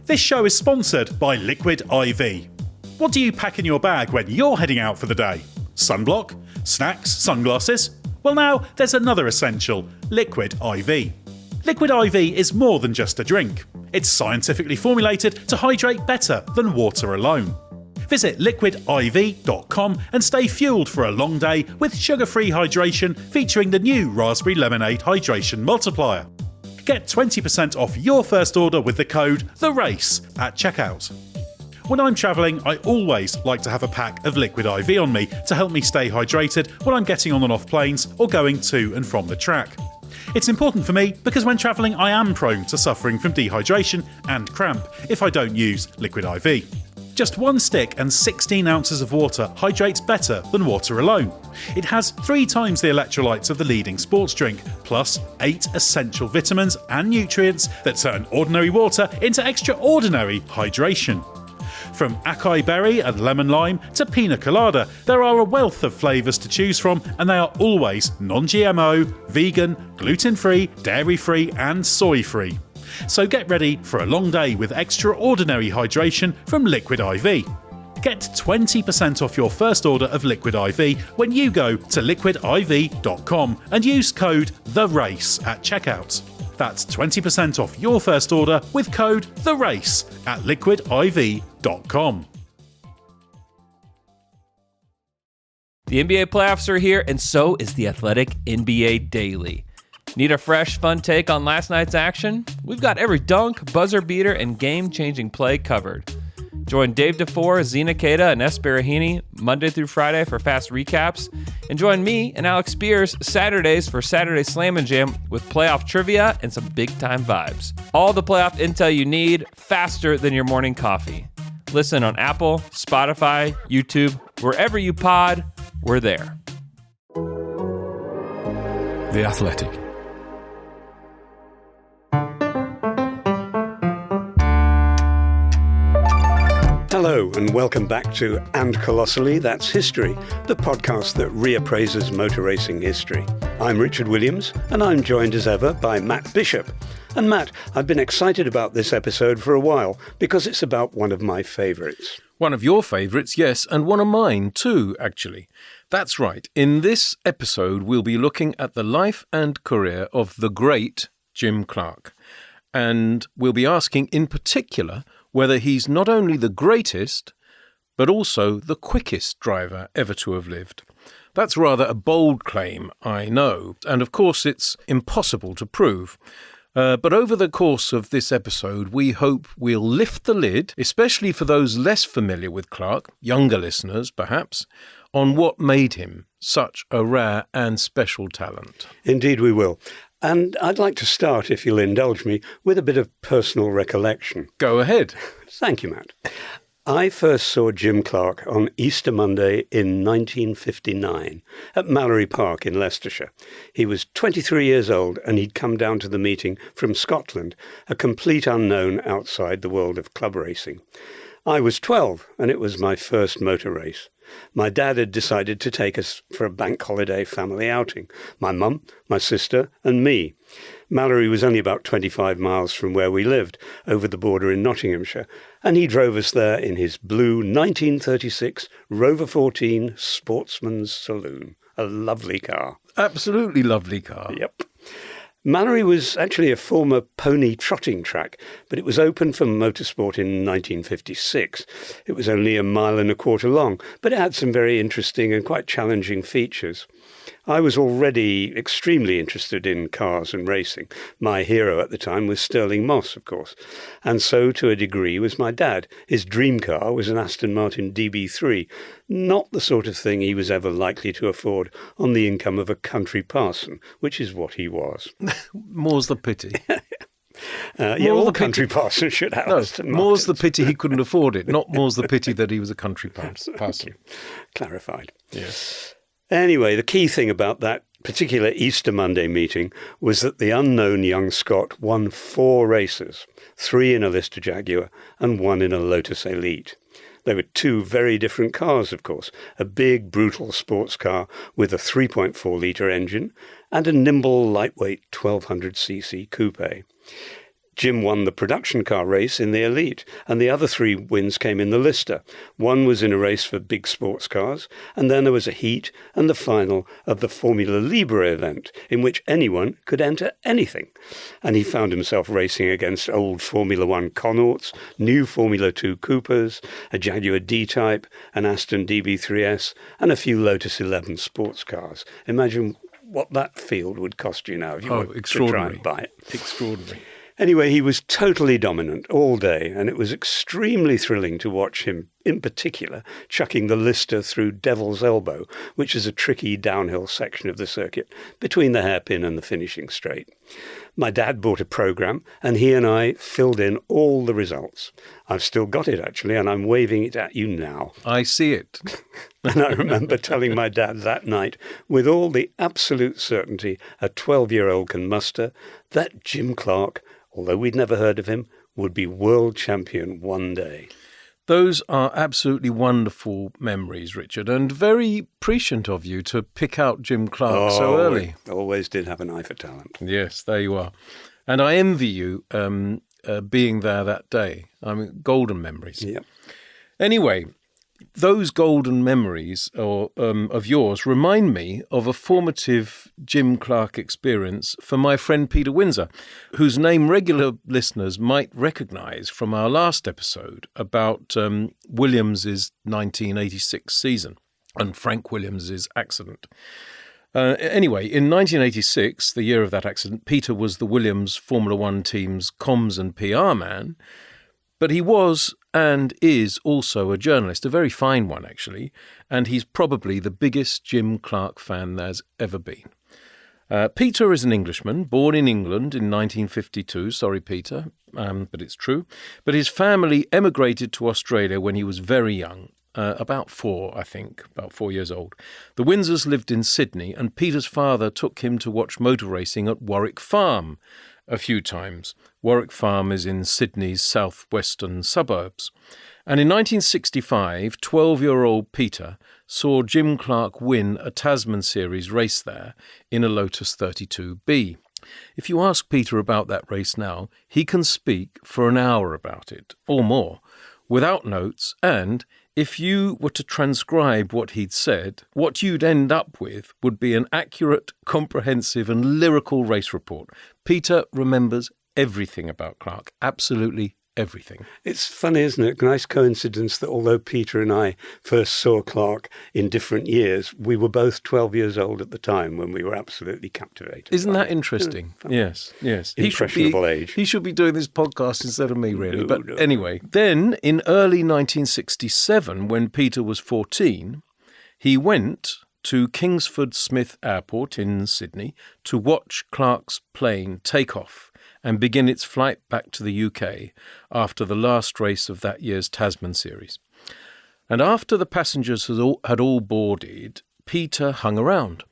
This show is sponsored by Liquid IV. What do you pack in your bag when you're heading out for the day? Sunblock? Snacks? Sunglasses? Well, now there's another essential, Liquid IV. Liquid IV is more than just a drink. It's scientifically formulated to hydrate better than water alone. Visit liquidiv.com and stay fueled for a long day with sugar-free hydration featuring the new Raspberry Lemonade Hydration Multiplier. Get 20% off your first order with the code THERACE at checkout. When I'm travelling, I always like to have a pack of Liquid IV on me to help me stay hydrated when I'm getting on and off planes or going to and from the track. It's important for me because when travelling I am prone to suffering from dehydration and cramp if I don't use Liquid IV. Just one stick and 16 ounces of water hydrates better than water alone. It has 3 times the electrolytes of the leading sports drink, plus 8 essential vitamins and nutrients that turn ordinary water into extraordinary hydration. From acai berry and lemon lime to pina colada, there are a wealth of flavours to choose from, and they are always non-GMO, vegan, gluten-free, dairy-free and soy-free. So get ready for a long day with extraordinary hydration from Liquid IV. Get 20% off your first order of Liquid IV when you go to liquidiv.com and use code THERACE at checkout. That's 20% off your first order with code THERACE at liquidiv.com. The NBA playoffs are here, and so is the Athletic NBA Daily. Need a fresh, fun take on last night's action? We've got every dunk, buzzer beater, and game-changing play covered. Join Dave DeFore, Zena Queta, and Esperahini Monday through Friday for fast recaps. And join me and Alex Spears Saturdays for Saturday Slam and Jam with playoff trivia and some big-time vibes. All the playoff intel you need, faster than your morning coffee. Listen on Apple, Spotify, YouTube, wherever you pod, we're there. The Athletic. Hello and welcome back to And Colossally, That's History, the podcast that reappraises motor racing history. I'm Richard Williams and I'm joined as ever by Matt Bishop. And Matt, I've been excited about this episode for a while because it's about one of my favourites. One of your favourites, yes, and one of mine too, actually. That's right. In this episode, we'll be looking at the life and career of the great Jim Clark. And we'll be asking in particular whether he's not only the greatest, but also the quickest driver ever to have lived. That's rather a bold claim, I know, and of course it's impossible to prove. But over the course of this episode, we hope we'll lift the lid, especially for those less familiar with Clark, younger listeners perhaps, on what made him such a rare and special talent. Indeed we will. And I'd like to start, if you'll indulge me, with a bit of personal recollection. Go ahead. Thank you, Matt. I first saw Jim Clark on Easter Monday in 1959 at Mallory Park in Leicestershire. He was 23 years old and he'd come down to the meeting from Scotland, a complete unknown outside the world of club racing. I was 12 and it was my first motor race. My dad had decided to take us for a bank holiday family outing. My mum, my sister and me. Mallory was only about 25 miles from where we lived, over the border in Nottinghamshire, and he drove us there in his blue 1936 Rover 14 Sportsman's Saloon. A lovely car. Absolutely lovely car. Yep. Mallory was actually a former pony trotting track, but it was opened for motorsport in 1956. It was only 1.25 miles long, but it had some very interesting and quite challenging features. I was already extremely interested in cars and racing. My hero at the time was Stirling Moss, of course, and so to a degree was my dad. His dream car was an Aston Martin DB3, not the sort of thing he was ever likely to afford on the income of a country parson, which is what he was. More's the pity. All country parsons should have Aston Martins. More's the pity he couldn't afford it, not more's the pity that he was a country parson. Clarified. Yes. Anyway, the key thing about that particular Easter Monday meeting was that the unknown young Scot won 4 races, 3 in a Lister Jaguar and 1 in a Lotus Elite. They were 2 very different cars, of course, a big, brutal sports car with a 3.4-litre engine and a nimble, lightweight 1200cc coupe. Jim won the production car race in the Elite, and the other 3 wins came in the Lister. One was in a race for big sports cars, and then there was a heat and the final of the Formula Libre event, in which anyone could enter anything. And he found himself racing against old Formula One Connaughts, new Formula 2 Coopers, a Jaguar D-Type, an Aston DB3S, and a few Lotus 11 sports cars. Imagine what that field would cost you now if you were to try and buy it. Extraordinary. Anyway, he was totally dominant all day, and it was extremely thrilling to watch him, in particular, chucking the Lister through Devil's Elbow, which is a tricky downhill section of the circuit between the hairpin and the finishing straight. My dad bought a program, and he and I filled in all the results. I've still got it, actually, and I'm waving it at you now. I see it. And I remember telling my dad that night, with all the absolute certainty a 12-year-old can muster, that Jim Clark, although we'd never heard of him, would be world champion one day. Those are absolutely wonderful memories, Richard, and very prescient of you to pick out Jim Clark so early. Always did have an eye for talent. Yes, there you are. And I envy you being there that day. I mean, golden memories. Yeah. Anyway, those golden memories of yours remind me of a formative Jim Clark experience for my friend Peter Windsor, whose name regular listeners might recognise from our last episode about Williams's 1986 season and Frank Williams's accident. Anyway, in 1986, the year of that accident, Peter was the Williams Formula One team's comms and PR man, but he was and is also a journalist, a very fine one, actually, and he's probably the biggest Jim Clark fan there's ever been. Peter is an Englishman, born in England in 1952. Sorry, Peter, but it's true. But his family emigrated to Australia when he was very young, about 4 years old. The Windsors lived in Sydney, and Peter's father took him to watch motor racing at Warwick Farm a few times. Warwick Farm is in Sydney's southwestern suburbs. And in 1965, 12-year-old Peter saw Jim Clark win a Tasman Series race there in a Lotus 32B. If you ask Peter about that race now, he can speak for an hour about it, or more, without notes, and if you were to transcribe what he'd said, what you'd end up with would be an accurate, comprehensive and lyrical race report. Peter remembers everything about Clark, absolutely everything. It's funny, isn't it? Nice coincidence that although Peter and I first saw Clark in different years, we were both 12 years old at the time when we were absolutely captivated. Isn't that interesting? Yes. Impressionable age. He should be doing this podcast instead of me, really. Anyway, then in early 1967, when Peter was 14, he went to Kingsford Smith Airport in Sydney to watch Clark's plane take off and begin its flight back to the UK after the last race of that year's Tasman Series. And after the passengers had all boarded, Peter hung around,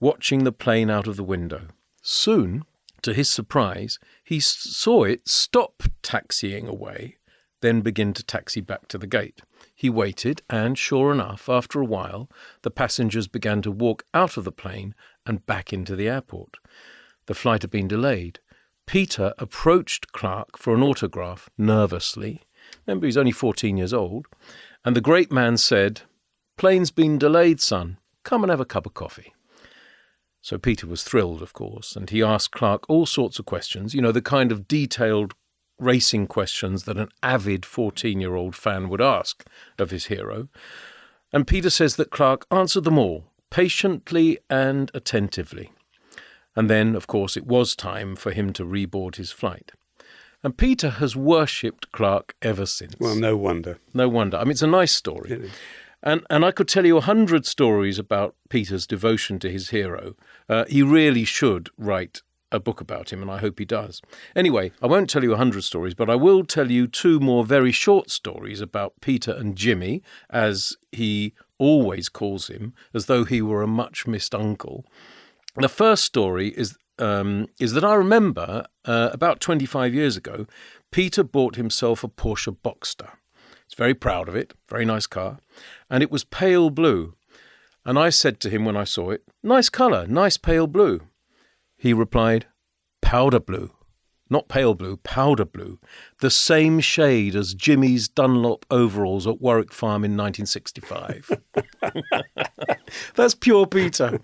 watching the plane out of the window. Soon, to his surprise, he saw it stop taxiing away, then begin to taxi back to the gate. He waited, and sure enough, after a while, the passengers began to walk out of the plane and back into the airport. The flight had been delayed. Peter approached Clark for an autograph nervously. Remember, he's only 14 years old. And the great man said, "Plane's been delayed, son. Come and have a cup of coffee." So Peter was thrilled, of course, and he asked Clark all sorts of questions, the kind of detailed racing questions that an avid 14-year-old fan would ask of his hero. And Peter says that Clark answered them all, patiently and attentively. And then, of course, it was time for him to reboard his flight. And Peter has worshipped Clark ever since. Well, no wonder. No wonder. I mean, it's a nice story. And I could tell you 100 stories about Peter's devotion to his hero. He really should write a book about him, and I hope he does. Anyway, I won't tell you 100 stories, but I will tell you 2 more very short stories about Peter and Jimmy, as he always calls him, as though he were a much-missed uncle. The first story is that I remember about 25 years ago, Peter bought himself a Porsche Boxster. He's very proud of it, very nice car, and it was pale blue. And I said to him when I saw it, "Nice colour, nice pale blue." He replied, "Powder blue." not pale blue, powder blue, the same shade as Jimmy's Dunlop overalls at Warwick Farm in 1965. That's pure Peter.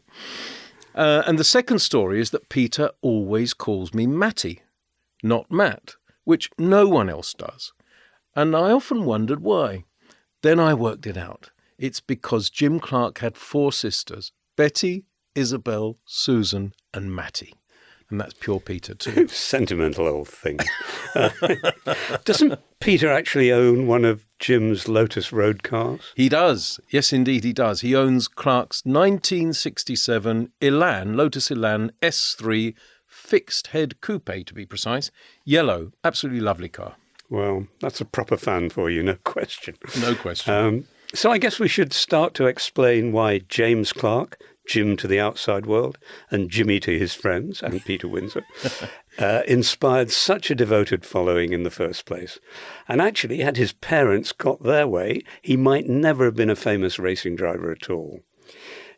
And the second story is that Peter always calls me Matty, not Matt, which no one else does. And I often wondered why. Then I worked it out. It's because Jim Clark had 4 sisters, Betty, Isabel, Susan and Matty. And that's pure Peter too. Sentimental old thing. Doesn't Peter actually own one of Jim's Lotus road cars? He does. Yes, indeed, he does. He owns Clark's 1967 Lotus Elan S3 fixed head coupe, to be precise. Yellow. Absolutely lovely car. Well, that's a proper fan for you, no question. No question. So I guess we should start to explain why James Clark, Jim to the outside world, and Jimmy to his friends, and Peter Windsor, inspired such a devoted following in the first place. And actually, had his parents got their way, he might never have been a famous racing driver at all.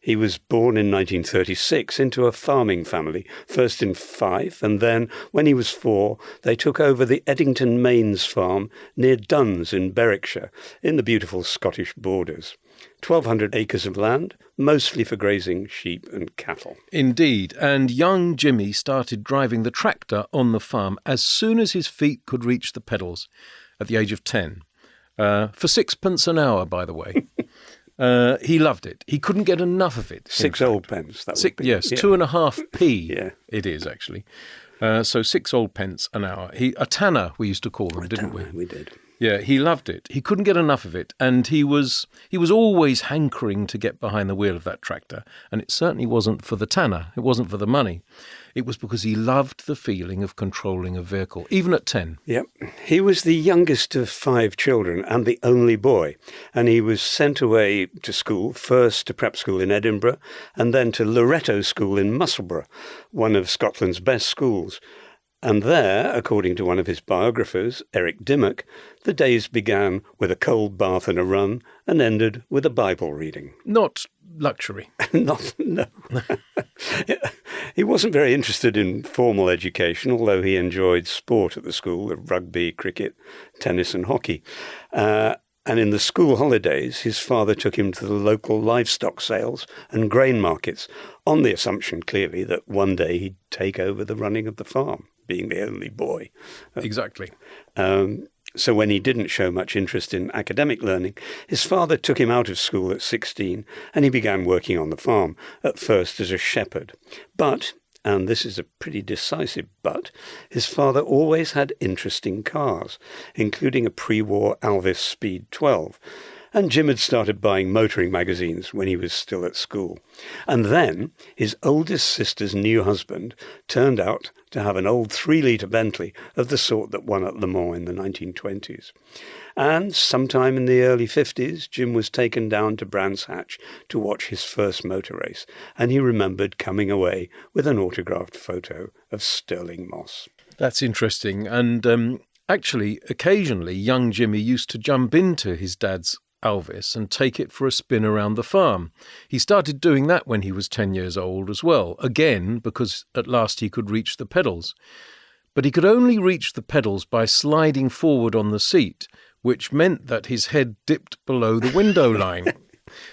He was born in 1936 into a farming family, first in Fife, and then, when he was 4, they took over the Eddington Mains farm near Duns in Berwickshire, in the beautiful Scottish borders. 1,200 acres of land, mostly for grazing sheep and cattle. Indeed, and young Jimmy started driving the tractor on the farm as soon as his feet could reach the pedals, at the age of 10. For 6p an hour, by the way. He loved it. He couldn't get enough of it. 6 old pence, that would be. Yes, 2.5p. Yeah. It is, actually. So 6 old pence an hour. A tanner, we used to call them, didn't we? We did. Yeah, he loved it. He couldn't get enough of it, and he was always hankering to get behind the wheel of that tractor, and it certainly wasn't for the tanner. It wasn't for the money. It was because he loved the feeling of controlling a vehicle, even at 10. Yep. He was the youngest of 5 children and the only boy, and he was sent away to school, first to prep school in Edinburgh, and then to Loretto School in Musselburgh, one of Scotland's best schools. And there, according to one of his biographers, Eric Dimmock, the days began with a cold bath and a run and ended with a Bible reading. Not luxury. No. He wasn't very interested in formal education, although he enjoyed sport at the school, of rugby, cricket, tennis and hockey. And in the school holidays, his father took him to the local livestock sales and grain markets, on the assumption, clearly, that one day he'd take over the running of the farm, being the only boy. Exactly. So when he didn't show much interest in academic learning, his father took him out of school at 16 and he began working on the farm, at first as a shepherd. But, and this is a pretty decisive but, his father always had interesting cars, including a pre-war Alvis Speed 12. And Jim had started buying motoring magazines when he was still at school. And then his oldest sister's new husband turned out to have an old 3-litre Bentley of the sort that won at Le Mans in the 1920s. And sometime in the early 50s, Jim was taken down to Brands Hatch to watch his first motor race, and he remembered coming away with an autographed photo of Stirling Moss. That's interesting. And actually, occasionally, young Jimmy used to jump into his dad's Alvis and take it for a spin around the farm. He started doing that when he was 10 years old as well, again because at last he could reach the pedals. But he could only reach the pedals by sliding forward on the seat, which meant that his head dipped below the window line.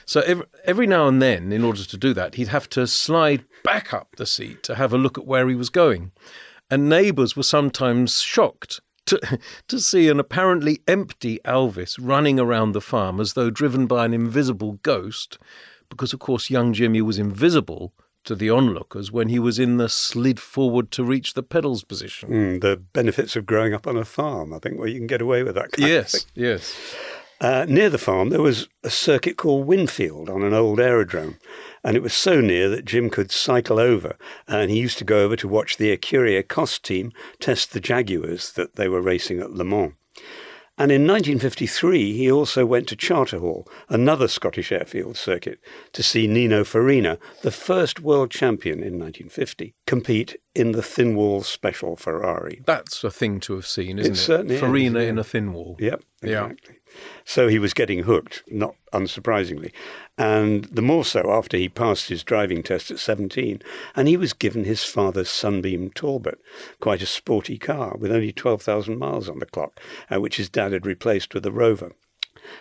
So every now and then, in order to do that, he'd have to slide back up the seat to have a look at where he was going. And neighbours were sometimes shocked to see an apparently empty Alvis running around the farm as though driven by an invisible ghost, because, of course, young Jimmy was invisible to the onlookers when he was in the slid forward to reach the pedals position. The benefits of growing up on a farm, I think, where you can get away with that kind of thing. Yes. Near the farm, there was a circuit called Winfield on an old aerodrome, and it was so near that Jim could cycle over, and he used to go over to watch the Ecurie Cost team test the Jaguars that they were racing at Le Mans. And in 1953, he also went to Charterhall, another Scottish airfield circuit, to see Nino Farina, the first world champion in 1950, compete in the thin wall special Ferrari. That's a thing to have seen, isn't it? Certainly Farina is, yeah. in a thin wall. Yep, exactly. Yeah. So he was getting hooked, not unsurprisingly, and the more so after he passed his driving test at 17, and he was given his father's Sunbeam Talbot, quite a sporty car with only 12,000 miles on the clock, which his dad had replaced with a Rover.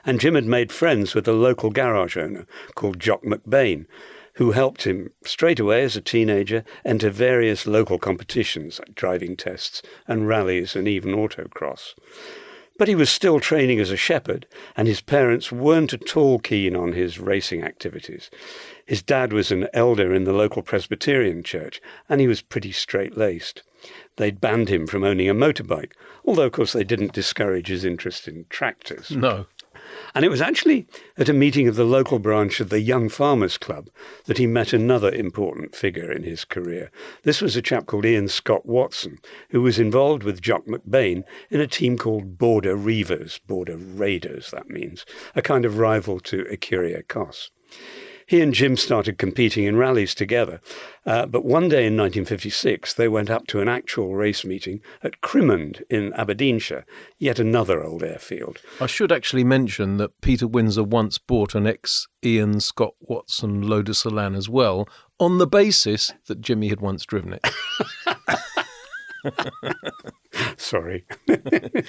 And Jim had made friends with a local garage owner called Jock McBain, who helped him straight away as a teenager enter various local competitions like driving tests and rallies and even autocross. But he was still training as a shepherd, and his parents weren't at all keen on his racing activities. His dad was an elder in the local Presbyterian church, and he was pretty straight-laced. They'd banned him from owning a motorbike, although, of course, they didn't discourage his interest in tractors. No. And it was actually at a meeting of the local branch of the Young Farmers Club that he met another important figure in his career. This was a chap called Ian Scott Watson, who was involved with Jock McBain in a team called Border Reivers, Border Raiders, that means, a kind of rival to Ecuria Cos. He and Jim started competing in rallies together, but one day in 1956 they went up to an actual race meeting at Crimond in Aberdeenshire, yet another old airfield. I should actually mention that Peter Windsor once bought an ex-Ian Scott Watson Lotus Elan as well, on the basis that Jimmy had once driven it. Sorry,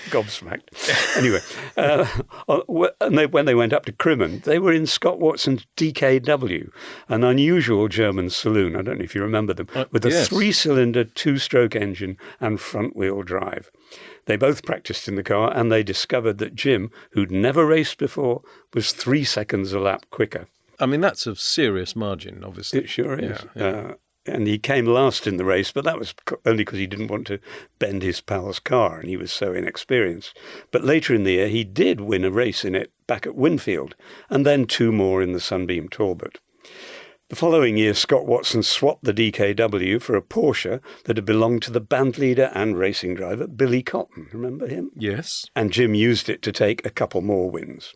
gobsmacked. Anyway, when they went up to Crimond, they were in Scott Watson's DKW, an unusual German saloon, I don't know if you remember them, with a 3-cylinder 2-stroke engine and front-wheel drive. They both practiced in the car, and they discovered that Jim, who'd never raced before, was 3 seconds a lap quicker. I mean, that's a serious margin, obviously. It sure is. Yeah. And he came last in the race, but that was only because he didn't want to bend his pal's car, and he was so inexperienced. But later in the year, he did win a race in it back at Winfield, and then 2 more in the Sunbeam Talbot. The following year, Scott Watson swapped the DKW for a Porsche that had belonged to the bandleader and racing driver Billy Cotton. Remember him? Yes. And Jim used it to take a couple more wins.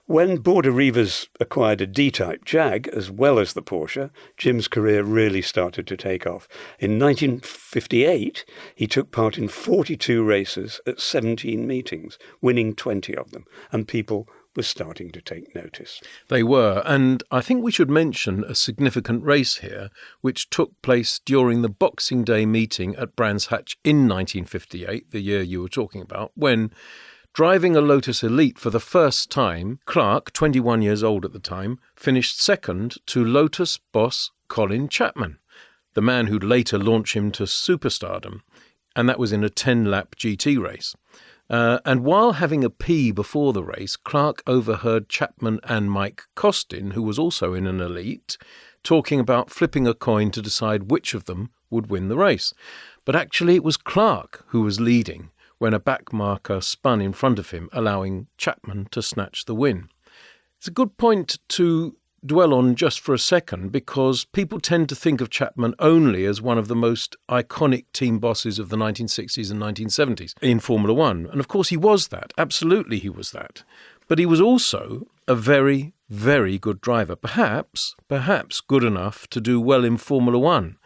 When Border Reivers acquired a D-Type Jag, as well as the Porsche, Jim's career really started to take off. In 1958, he took part in 42 races at 17 meetings, winning 20 of them, and people were starting to take notice. They were, and I think we should mention a significant race here, which took place during the Boxing Day meeting at Brands Hatch in 1958, the year you were talking about, when, driving a Lotus Elite for the first time, Clark, 21 years old at the time, finished second to Lotus boss Colin Chapman, the man who'd later launch him to superstardom, and that was in a 10-lap GT race. And while having a pee before the race, Clark overheard Chapman and Mike Costin, who was also in an Elite, talking about flipping a coin to decide which of them would win the race. But actually it was Clark who was leading when a back marker spun in front of him, allowing Chapman to snatch the win. It's a good point to dwell on just for a second, because people tend to think of Chapman only as one of the most iconic team bosses of the 1960s and 1970s in Formula One. And of course he was that. Absolutely he was that. But he was also a very, very good driver. Perhaps good enough to do well in Formula One,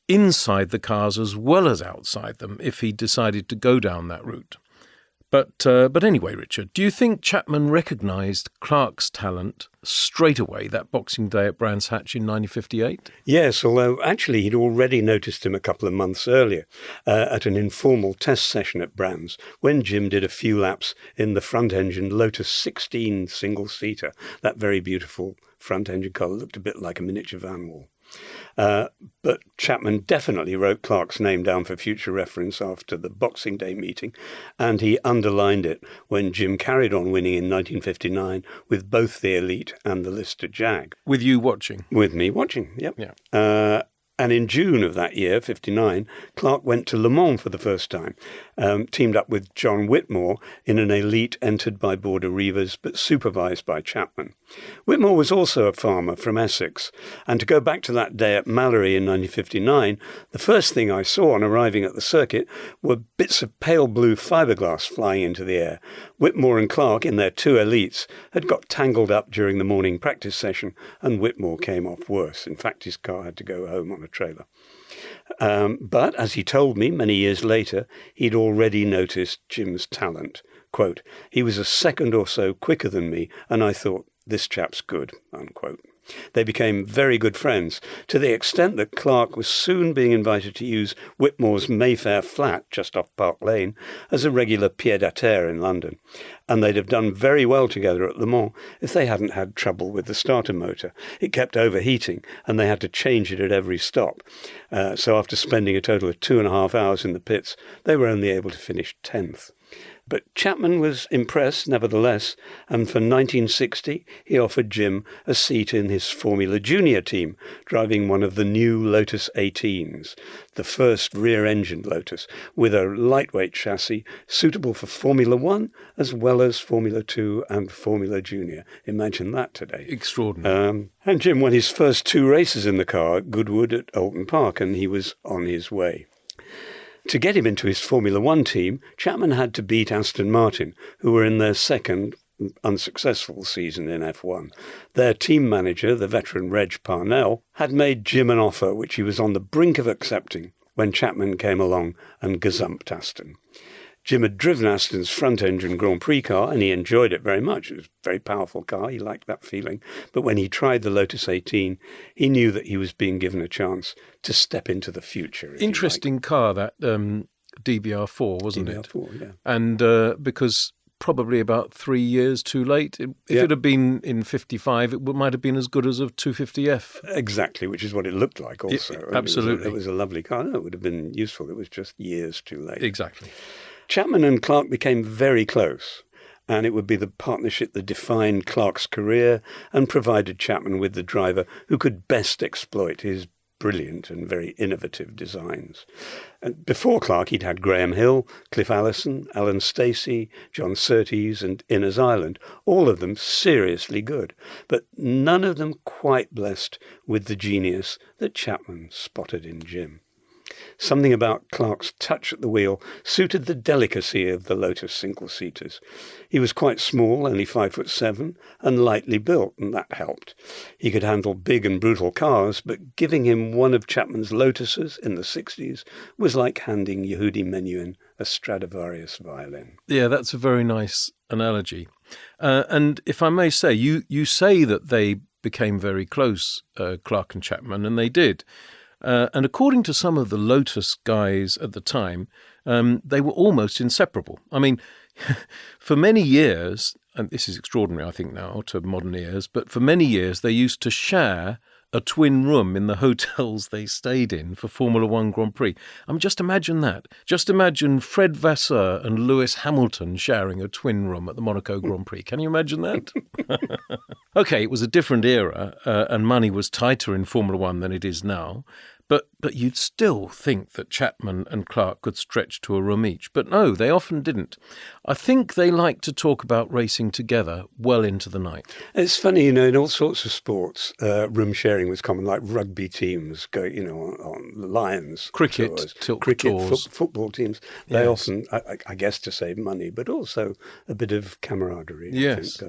inside the cars as well as outside them, if he decided to go down that route. But anyway, Richard, do you think Chapman recognised Clark's talent straight away that Boxing Day at Brands Hatch in 1958? Yes, although actually he'd already noticed him a couple of months earlier at an informal test session at Brands, when Jim did a few laps in the front-engined Lotus 16 single-seater, that very beautiful front-engine car that looked a bit like a miniature van wall. But Chapman definitely wrote Clark's name down for future reference after the Boxing Day meeting, and he underlined it when Jim carried on winning in 1959 with both the Elite and the Lister Jag. With you watching? With me watching, yep. Yeah. And in June of that year, 59, Clark went to Le Mans for the first time, teamed up with John Whitmore in an Elite entered by Border Reivers but supervised by Chapman. Whitmore was also a farmer from Essex, and to go back to that day at Mallory in 1959, the first thing I saw on arriving at the circuit were bits of pale blue fiberglass flying into the air. Whitmore and Clark, in their 2 Elites, had got tangled up during the morning practice session, and Whitmore came off worse. In fact, his car had to go home on a trailer. But, as he told me many years later, he'd already noticed Jim's talent Quote, "He was a second or so quicker than me, and I thought, this chap's good," unquote. They became very good friends, to the extent that Clark was soon being invited to use Whitmore's Mayfair flat, just off Park Lane, as a regular pied-à-terre in London. And they'd have done very well together at Le Mans if they hadn't had trouble with the starter motor. It kept overheating, and they had to change it at every stop. So after spending a total of 2.5 hours in the pits, they were only able to finish 10th. But Chapman was impressed, nevertheless, and for 1960 he offered Jim a seat in his Formula Junior team, driving one of the new Lotus 18s, the first rear-engined Lotus, with a lightweight chassis suitable for Formula One as well as Formula 2 and Formula Junior. Imagine that today. Extraordinary. And Jim won his first 2 races in the car at Goodwood at Oulton Park, and he was on his way. To get him into his Formula One team, Chapman had to beat Aston Martin, who were in their second unsuccessful season in F1. Their team manager, the veteran Reg Parnell, had made Jim an offer which he was on the brink of accepting when Chapman came along and gazumped Aston. Jim had driven Aston's front-engine Grand Prix car, and he enjoyed it very much. It was a very powerful car. He liked that feeling. But when he tried the Lotus 18, he knew that he was being given a chance to step into the future. Interesting car, that DBR4, wasn't it? DBR4, yeah. And because probably about 3 years too late. If it had been in 55, it might have been as good as a 250F. Exactly, which is what it looked like also. Absolutely. It was a lovely car. No, it would have been useful. It was just years too late. Exactly. Chapman and Clark became very close, and it would be the partnership that defined Clark's career and provided Chapman with the driver who could best exploit his brilliant and very innovative designs. And before Clark, he'd had Graham Hill, Cliff Allison, Alan Stacey, John Surtees and Innes Ireland, all of them seriously good, but none of them quite blessed with the genius that Chapman spotted in Jim. Something about Clark's touch at the wheel suited the delicacy of the Lotus single-seaters. He was quite small, only 5'7", and lightly built, and that helped. He could handle big and brutal cars, but giving him one of Chapman's Lotuses in the 60s was like handing Yehudi Menuhin a Stradivarius violin. Yeah, that's a very nice analogy. And if I may say, you say that they became very close, Clark and Chapman, and they did. And according to some of the Lotus guys at the time, they were almost inseparable. I mean, for many years, and this is extraordinary, I think, now, to modern ears, but for many years they used to share a twin room in the hotels they stayed in for Formula One Grand Prix. I mean, just imagine that. Just imagine Fred Vasseur and Lewis Hamilton sharing a twin room at the Monaco Grand Prix. Can you imagine that? Okay, it was a different era, and money was tighter in Formula One than it is now. But you'd still think that Chapman and Clark could stretch to a room each. But no, they often didn't. I think they liked to talk about racing together well into the night. It's funny, in all sorts of sports, room sharing was common, like rugby teams go, on Lions. Cricket, football teams. They often, I guess, to save money, but also a bit of camaraderie. Yes.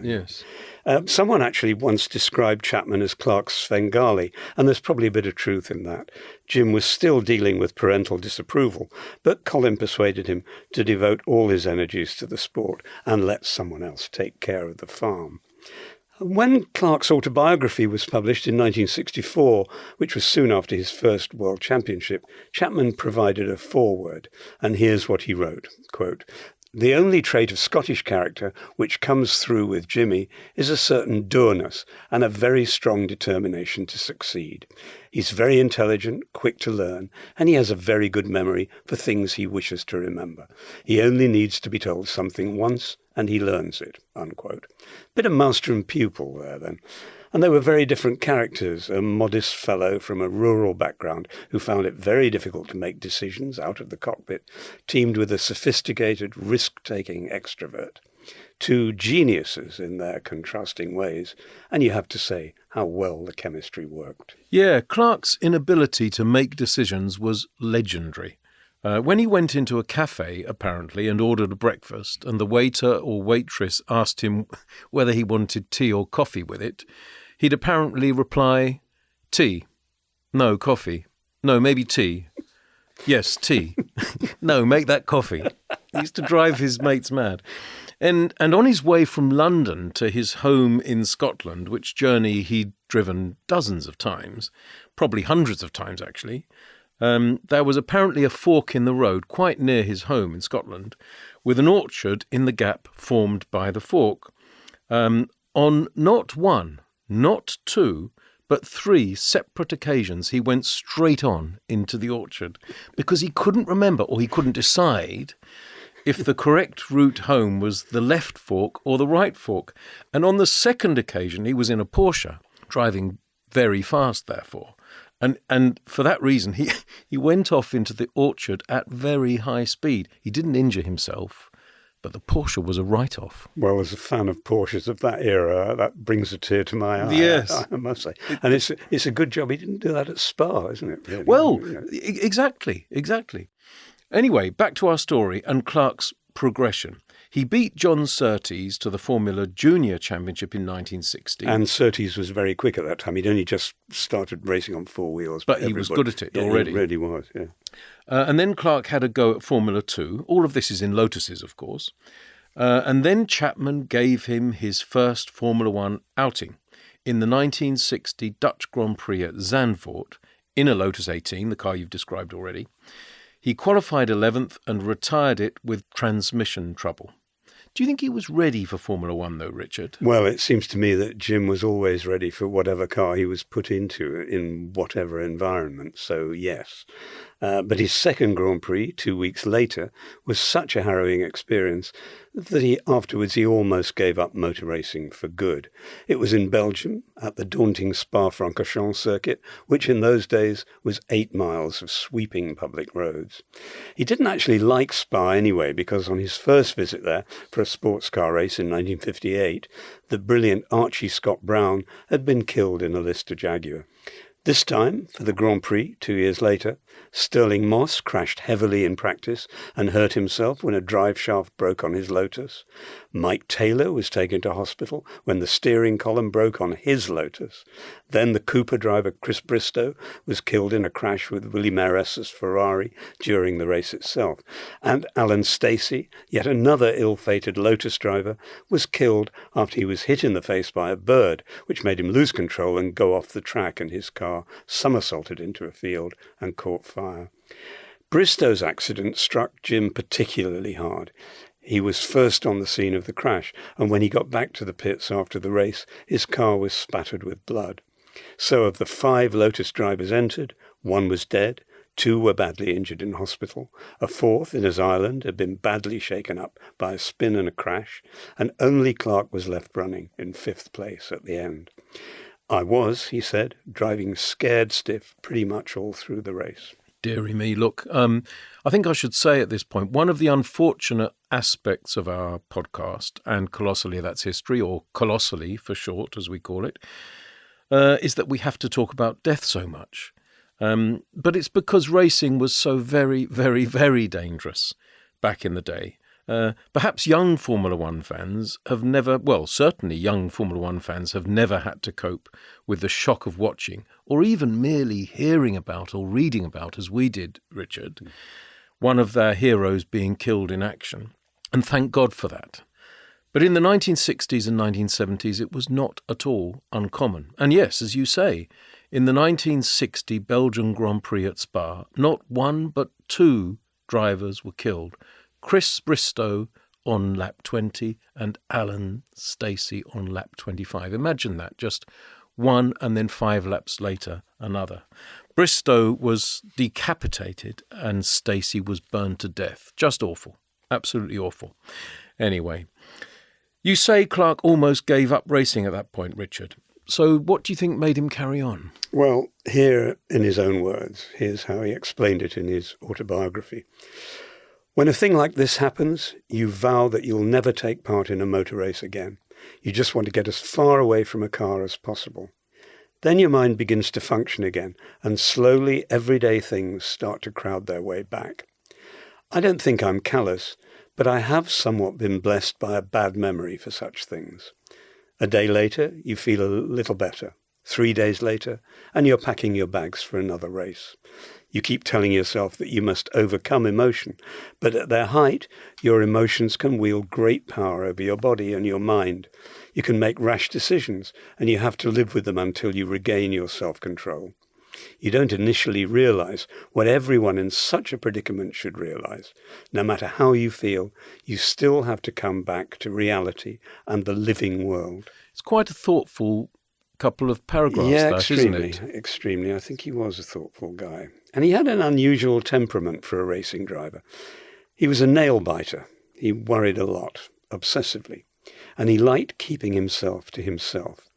Someone actually once described Chapman as Clark's Svengali, and there's probably a bit of truth in that. Jim was still dealing with parental disapproval, but Colin persuaded him to devote all his energies to the sport and let someone else take care of the farm. When Clark's autobiography was published in 1964, which was soon after his first World Championship, Chapman provided a foreword, and here's what he wrote, quote, "The only trait of Scottish character which comes through with Jimmy is a certain dourness and a very strong determination to succeed. He's very intelligent, quick to learn, and he has a very good memory for things he wishes to remember. He only needs to be told something once, and he learns it," unquote. Bit of master and pupil there, then. And they were very different characters, a modest fellow from a rural background who found it very difficult to make decisions out of the cockpit, teamed with a sophisticated, risk-taking extrovert. Two geniuses in their contrasting ways, and you have to say how well the chemistry worked. Yeah, Clark's inability to make decisions was legendary. When he went into a cafe, apparently, and ordered a breakfast, and the waiter or waitress asked him whether he wanted tea or coffee with it, he'd apparently reply, "Tea. No, coffee. No, maybe tea. Yes, tea. No, make that coffee." He used to drive his mates mad. And on his way from London to his home in Scotland, which journey he'd driven dozens of times, probably hundreds of times actually, there was apparently a fork in the road quite near his home in Scotland, with an orchard in the gap formed by the fork. On not one, not two, but 3 separate occasions he went straight on into the orchard because he couldn't remember, or he couldn't decide, if the correct route home was the left fork or the right fork. And on the second occasion, he was in a Porsche, driving very fast, therefore. And for that reason, he went off into the orchard at very high speed. He didn't injure himself, but the Porsche was a write-off. Well, as a fan of Porsches of that era, that brings a tear to my eye. Yes. I must say. And it's a good job he didn't do that at Spa, isn't it? Really? Well, exactly. Anyway, back to our story and Clark's progression. He beat John Surtees to the Formula Junior Championship in 1960. And Surtees was very quick at that time. He'd only just started racing on 4 wheels. But he was good at it already. He really was, yeah. And then Clark had a go at Formula 2. All of this is in Lotuses, of course. And then Chapman gave him his first Formula 1 outing in the 1960 Dutch Grand Prix at Zandvoort in a Lotus 18, the car you've described already. He qualified 11th and retired it with transmission trouble. Do you think he was ready for Formula 1, though, Richard? Well, it seems to me that Jim was always ready for whatever car he was put into in whatever environment, so yes. But his second Grand Prix, 2 weeks later, was such a harrowing experience that afterwards he almost gave up motor racing for good. It was in Belgium, at the daunting Spa-Francorchamps circuit, which in those days was 8 miles of sweeping public roads. He didn't actually like Spa anyway, because on his first visit there for a sports car race in 1958, the brilliant Archie Scott Brown had been killed in a Lister Jaguar. This time, for the Grand Prix 2 years later, Stirling Moss crashed heavily in practice and hurt himself when a drive shaft broke on his Lotus. Mike Taylor was taken to hospital when the steering column broke on his Lotus. Then the Cooper driver Chris Bristow was killed in a crash with Willie Mares's Ferrari during the race itself. And Alan Stacey, yet another ill-fated Lotus driver, was killed after he was hit in the face by a bird, which made him lose control and go off the track, and his car somersaulted into a field and caught fire. Bristow's accident struck Jim particularly hard. He was first on the scene of the crash, and when he got back to the pits after the race, his car was spattered with blood. So of the 5 Lotus drivers entered, 1 was dead, 2 were badly injured in hospital, a 4th in his island had been badly shaken up by a spin and a crash, and only Clark was left running in 5th place at the end. I was, he said, driving scared stiff pretty much all through the race. Deary me, look, I think I should say at this point, one of the unfortunate aspects of our podcast, and Colossally, that's history, or Colossally for short, as we call it, is that we have to talk about death so much. But it's because racing was so very, very, very dangerous back in the day. Perhaps young Formula One fans have never, well, certainly young Formula One fans have never had to cope with the shock of watching, or even merely hearing about or reading about, as we did, Richard, one of their heroes being killed in action. And thank God for that. But in the 1960s and 1970s, it was not at all uncommon. And yes, as you say, in the 1960 Belgian Grand Prix at Spa, not 1 but 2 drivers were killed. Chris Bristow on lap 20 and Alan Stacey on lap 25. Imagine that, just 1 and then 5 laps later, another. Bristow was decapitated and Stacey was burned to death. Just awful. Absolutely awful. Anyway, you say Clark almost gave up racing at that point, Richard. So what do you think made him carry on? Well, here in his own words, here's how he explained it in his autobiography. When a thing like this happens, you vow that you'll never take part in a motor race again. You just want to get as far away from a car as possible. Then your mind begins to function again, and slowly everyday things start to crowd their way back. I don't think I'm callous, but I have somewhat been blessed by a bad memory for such things. A day later, you feel a little better. 3 days later, and you're packing your bags for another race. You keep telling yourself that you must overcome emotion, but at their height, your emotions can wield great power over your body and your mind. You can make rash decisions, and you have to live with them until you regain your self-control. You don't initially realize what everyone in such a predicament should realize. No matter how you feel, you still have to come back to reality and the living world. It's quite a thoughtful couple of paragraphs, isn't it? Extremely. I think he was a thoughtful guy. And he had an unusual temperament for a racing driver. He was a nail-biter. He worried a lot, obsessively. And he liked keeping himself to himself.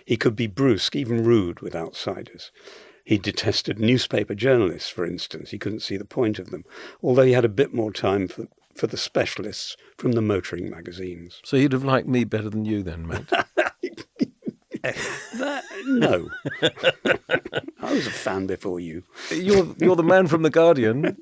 He could be brusque, even rude, with outsiders. He detested newspaper journalists, for instance. He couldn't see the point of them, although he had a bit more time for the specialists from the motoring magazines. So he'd have liked me better than you then, mate? No. I was a fan before you. You're the man from The Guardian.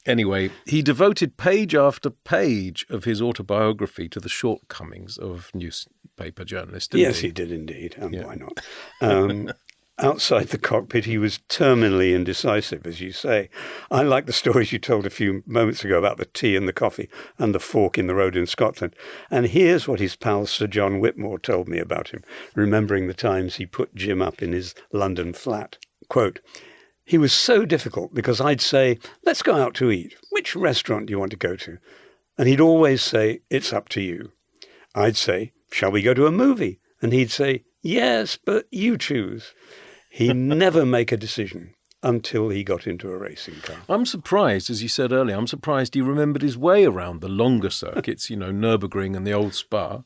Anyway, he devoted page after page of his autobiography to the shortcomings of newspaper journalists, didn't he? Yes, he did indeed, and why not? Outside the cockpit, he was terminally indecisive, as you say. I like the stories you told a few moments ago about the tea and the coffee and the fork in the road in Scotland. And here's what his pal Sir John Whitmore told me about him, remembering the times he put Jim up in his London flat. Quote, "He was so difficult because I'd say, let's go out to eat. Which restaurant do you want to go to? And he'd always say, it's up to you. I'd say, shall we go to a movie? And he'd say, yes, but you choose. He'd never make a decision until he got into a racing car." I'm surprised, as you said earlier, I'm surprised he remembered his way around the longer circuits, Nürburgring and the old Spa.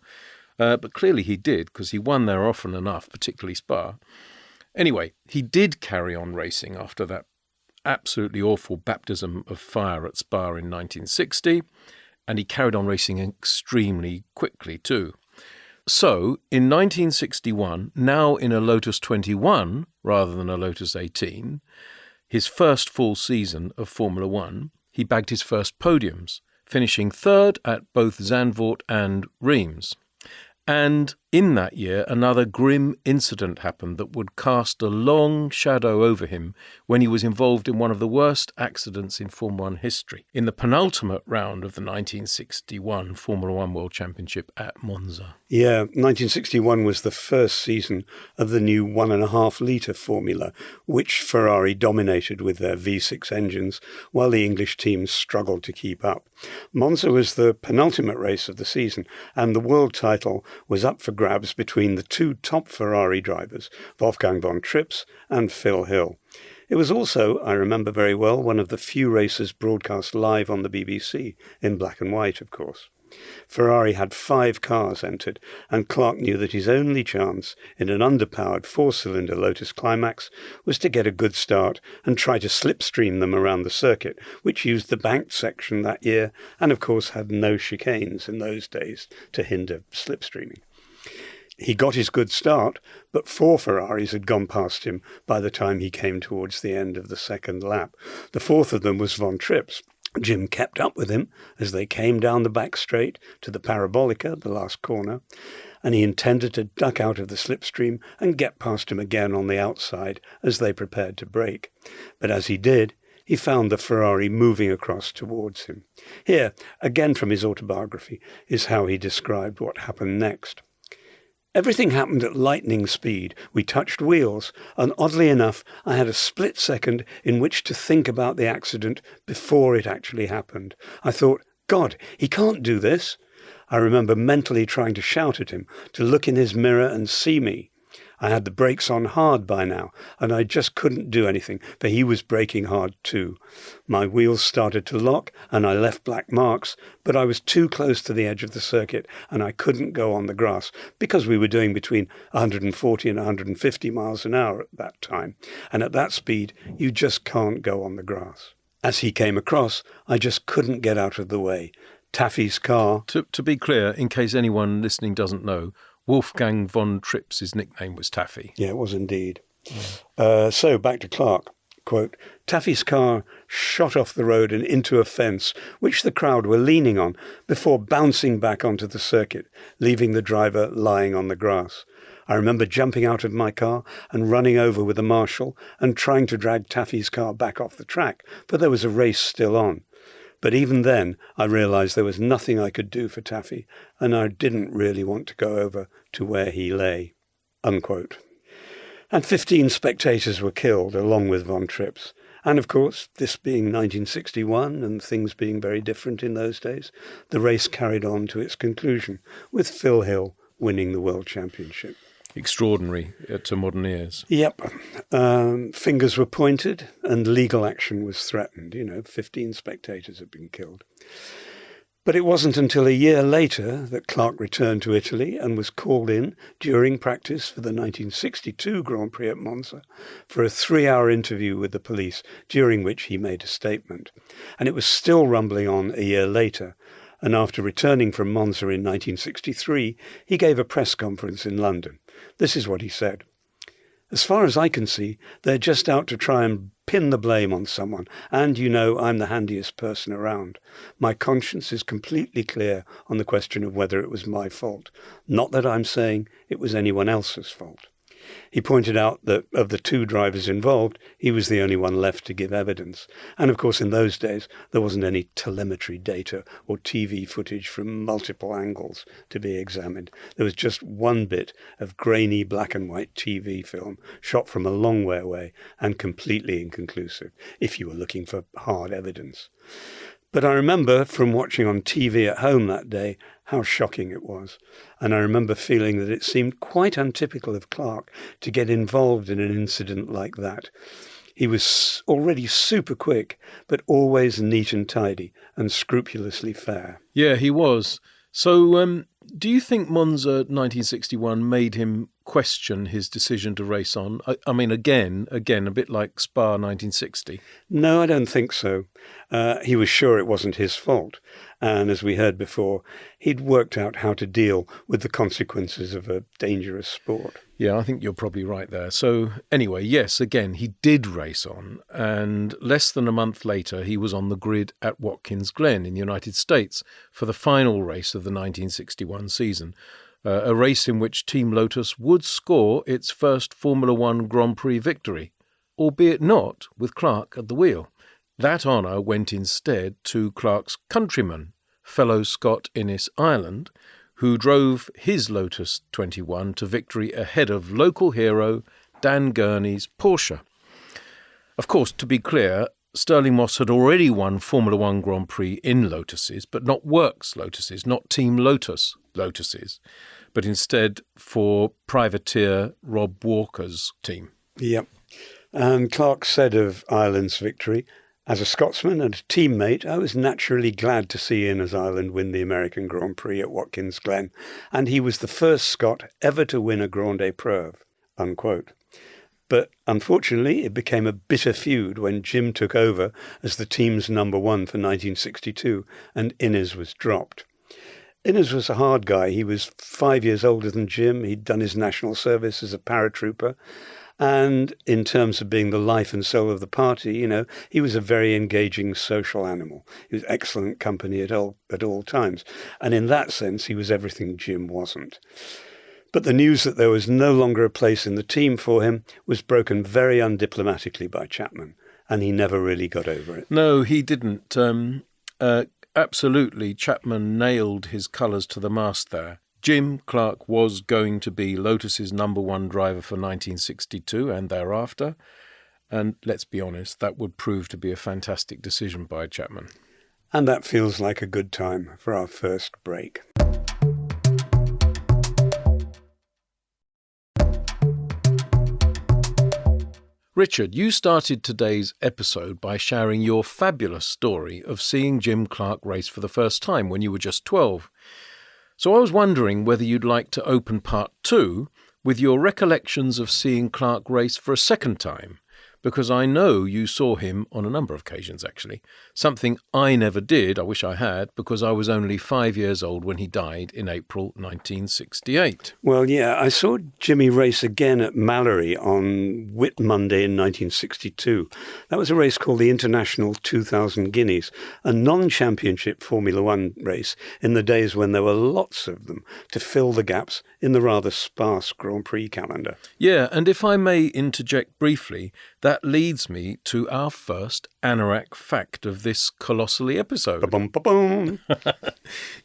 But clearly he did, because he won there often enough, particularly Spa. Anyway, he did carry on racing after that absolutely awful baptism of fire at Spa in 1960, and he carried on racing extremely quickly too. So, in 1961, now in a Lotus 21 rather than a Lotus 18, his first full season of Formula One, he bagged his first podiums, finishing third at both Zandvoort and Reims. And in that year, another grim incident happened that would cast a long shadow over him when he was involved in one of the worst accidents in Formula One history, in the penultimate round of the 1961 Formula One World Championship at Monza. Yeah, 1961 was the first season of the new 1.5-litre formula, which Ferrari dominated with their V6 engines, while the English teams struggled to keep up. Monza was the penultimate race of the season, and the world title was up for grabs between the two top Ferrari drivers, Wolfgang von Trips and Phil Hill. It was also, I remember very well, one of the few races broadcast live on the BBC, in black and white, of course. Ferrari had 5 cars entered, and Clark knew that his only chance in an underpowered 4-cylinder Lotus Climax was to get a good start and try to slipstream them around the circuit, which used the banked section that year and of course had no chicanes in those days to hinder slipstreaming. He got his good start, but 4 Ferraris had gone past him by the time he came towards the end of the second lap. The 4th of them was von Trips. Jim kept up with him as they came down the back straight to the Parabolica, the last corner, and he intended to duck out of the slipstream and get past him again on the outside as they prepared to brake. But as he did, he found the Ferrari moving across towards him. Here, again from his autobiography, is how he described what happened next. "Everything happened at lightning speed. We touched wheels, and oddly enough, I had a split second in which to think about the accident before it actually happened. I thought, God, he can't do this. I remember mentally trying to shout at him, to look in his mirror and see me. I had the brakes on hard by now, and I just couldn't do anything, for he was braking hard too. My wheels started to lock, and I left black marks, but I was too close to the edge of the circuit, and I couldn't go on the grass, because we were doing between 140 and 150 miles an hour at that time, and at that speed, you just can't go on the grass. As he came across, I just couldn't get out of the way. Taffy's car..." To be clear, in case anyone listening doesn't know, Wolfgang von Trips' nickname was Taffy. Yeah, it was indeed. So back to Clark. Quote, "Taffy's car shot off the road and into a fence, which the crowd were leaning on, before bouncing back onto the circuit, leaving the driver lying on the grass. I remember jumping out of my car and running over with a marshal and trying to drag Taffy's car back off the track, but there was a race still on. But even then, I realised there was nothing I could do for Taffy, and I didn't really want to go over to where he lay." Unquote. And 15 spectators were killed, along with Von Trips. And of course, this being 1961 and things being very different in those days, the race carried on to its conclusion, with Phil Hill winning the World Championship. Extraordinary to modern ears. Yep. Fingers were pointed and legal action was threatened. 15 spectators had been killed. But it wasn't until a year later that Clark returned to Italy and was called in during practice for the 1962 Grand Prix at Monza for a 3-hour interview with the police, during which he made a statement. And it was still rumbling on a year later. And after returning from Monza in 1963, he gave a press conference in London. This is what he said. "As far as I can see, they're just out to try and pin the blame on someone, and I'm the handiest person around. My conscience is completely clear on the question of whether it was my fault. Not that I'm saying it was anyone else's fault." He pointed out that of the 2 drivers involved, he was the only one left to give evidence. And of course, in those days, there wasn't any telemetry data or TV footage from multiple angles to be examined. There was just one bit of grainy black and white TV film shot from a long way away and completely inconclusive, if you were looking for hard evidence. But I remember from watching on TV at home that day how shocking it was. And I remember feeling that it seemed quite untypical of Clark to get involved in an incident like that. He was already super quick, but always neat and tidy and scrupulously fair. Yeah, he was. So do you think Monza 1961 made him question his decision to race on? I mean, again, a bit like Spa 1960. No, I don't think so. He was sure it wasn't his fault. And as we heard before, he'd worked out how to deal with the consequences of a dangerous sport. Yeah, I think you're probably right there. So anyway, yes, again, he did race on. And less than a month later, he was on the grid at Watkins Glen in the United States for the final race of the 1961 season. A race in which Team Lotus would score its first Formula One Grand Prix victory, albeit not with Clark at the wheel. That honour went instead to Clark's countryman, fellow Scot Innes Ireland, who drove his Lotus 21 to victory ahead of local hero Dan Gurney's Porsche. Of course, to be clear, Stirling Moss had already won Formula One Grand Prix in Lotuses, but not Works Lotuses, not Team Lotus Lotuses, but instead for privateer Rob Walker's team. Yep. And Clark said of Ireland's victory, "As a Scotsman and a teammate, I was naturally glad to see Innes Ireland win the American Grand Prix at Watkins Glen, and he was the first Scot ever to win a Grande Épreuve," unquote. But unfortunately, it became a bitter feud when Jim took over as the team's number 1 for 1962 and Innes was dropped. Innes was a hard guy. He was 5 years older than Jim. He'd done his national service as a paratrooper. And in terms of being the life and soul of the party, he was a very engaging social animal. He was excellent company at all times. And in that sense, he was everything Jim wasn't. But the news that there was no longer a place in the team for him was broken very undiplomatically by Chapman, and he never really got over it. No, he didn't. Absolutely, Chapman nailed his colours to the mast there. Jim Clark was going to be Lotus's number 1 driver for 1962 and thereafter. And let's be honest, that would prove to be a fantastic decision by Chapman. And that feels like a good time for our first break. Richard, you started today's episode by sharing your fabulous story of seeing Jim Clark race for the first time when you were just 12. So I was wondering whether you'd like to open part 2 with your recollections of seeing Clark race for a second time, because I know you saw him on a number of occasions, actually. Something I never did, I wish I had, because I was only 5 years old when he died in April 1968. Well, yeah, I saw Jimmy race again at Mallory on Whit Monday in 1962. That was a race called the International 2000 Guineas, a non-championship Formula One race in the days when there were lots of them to fill the gaps in the rather sparse Grand Prix calendar. Yeah, and if I may interject briefly, that leads me to our first anorak fact of this Colossally episode. Ba-bum, ba-bum.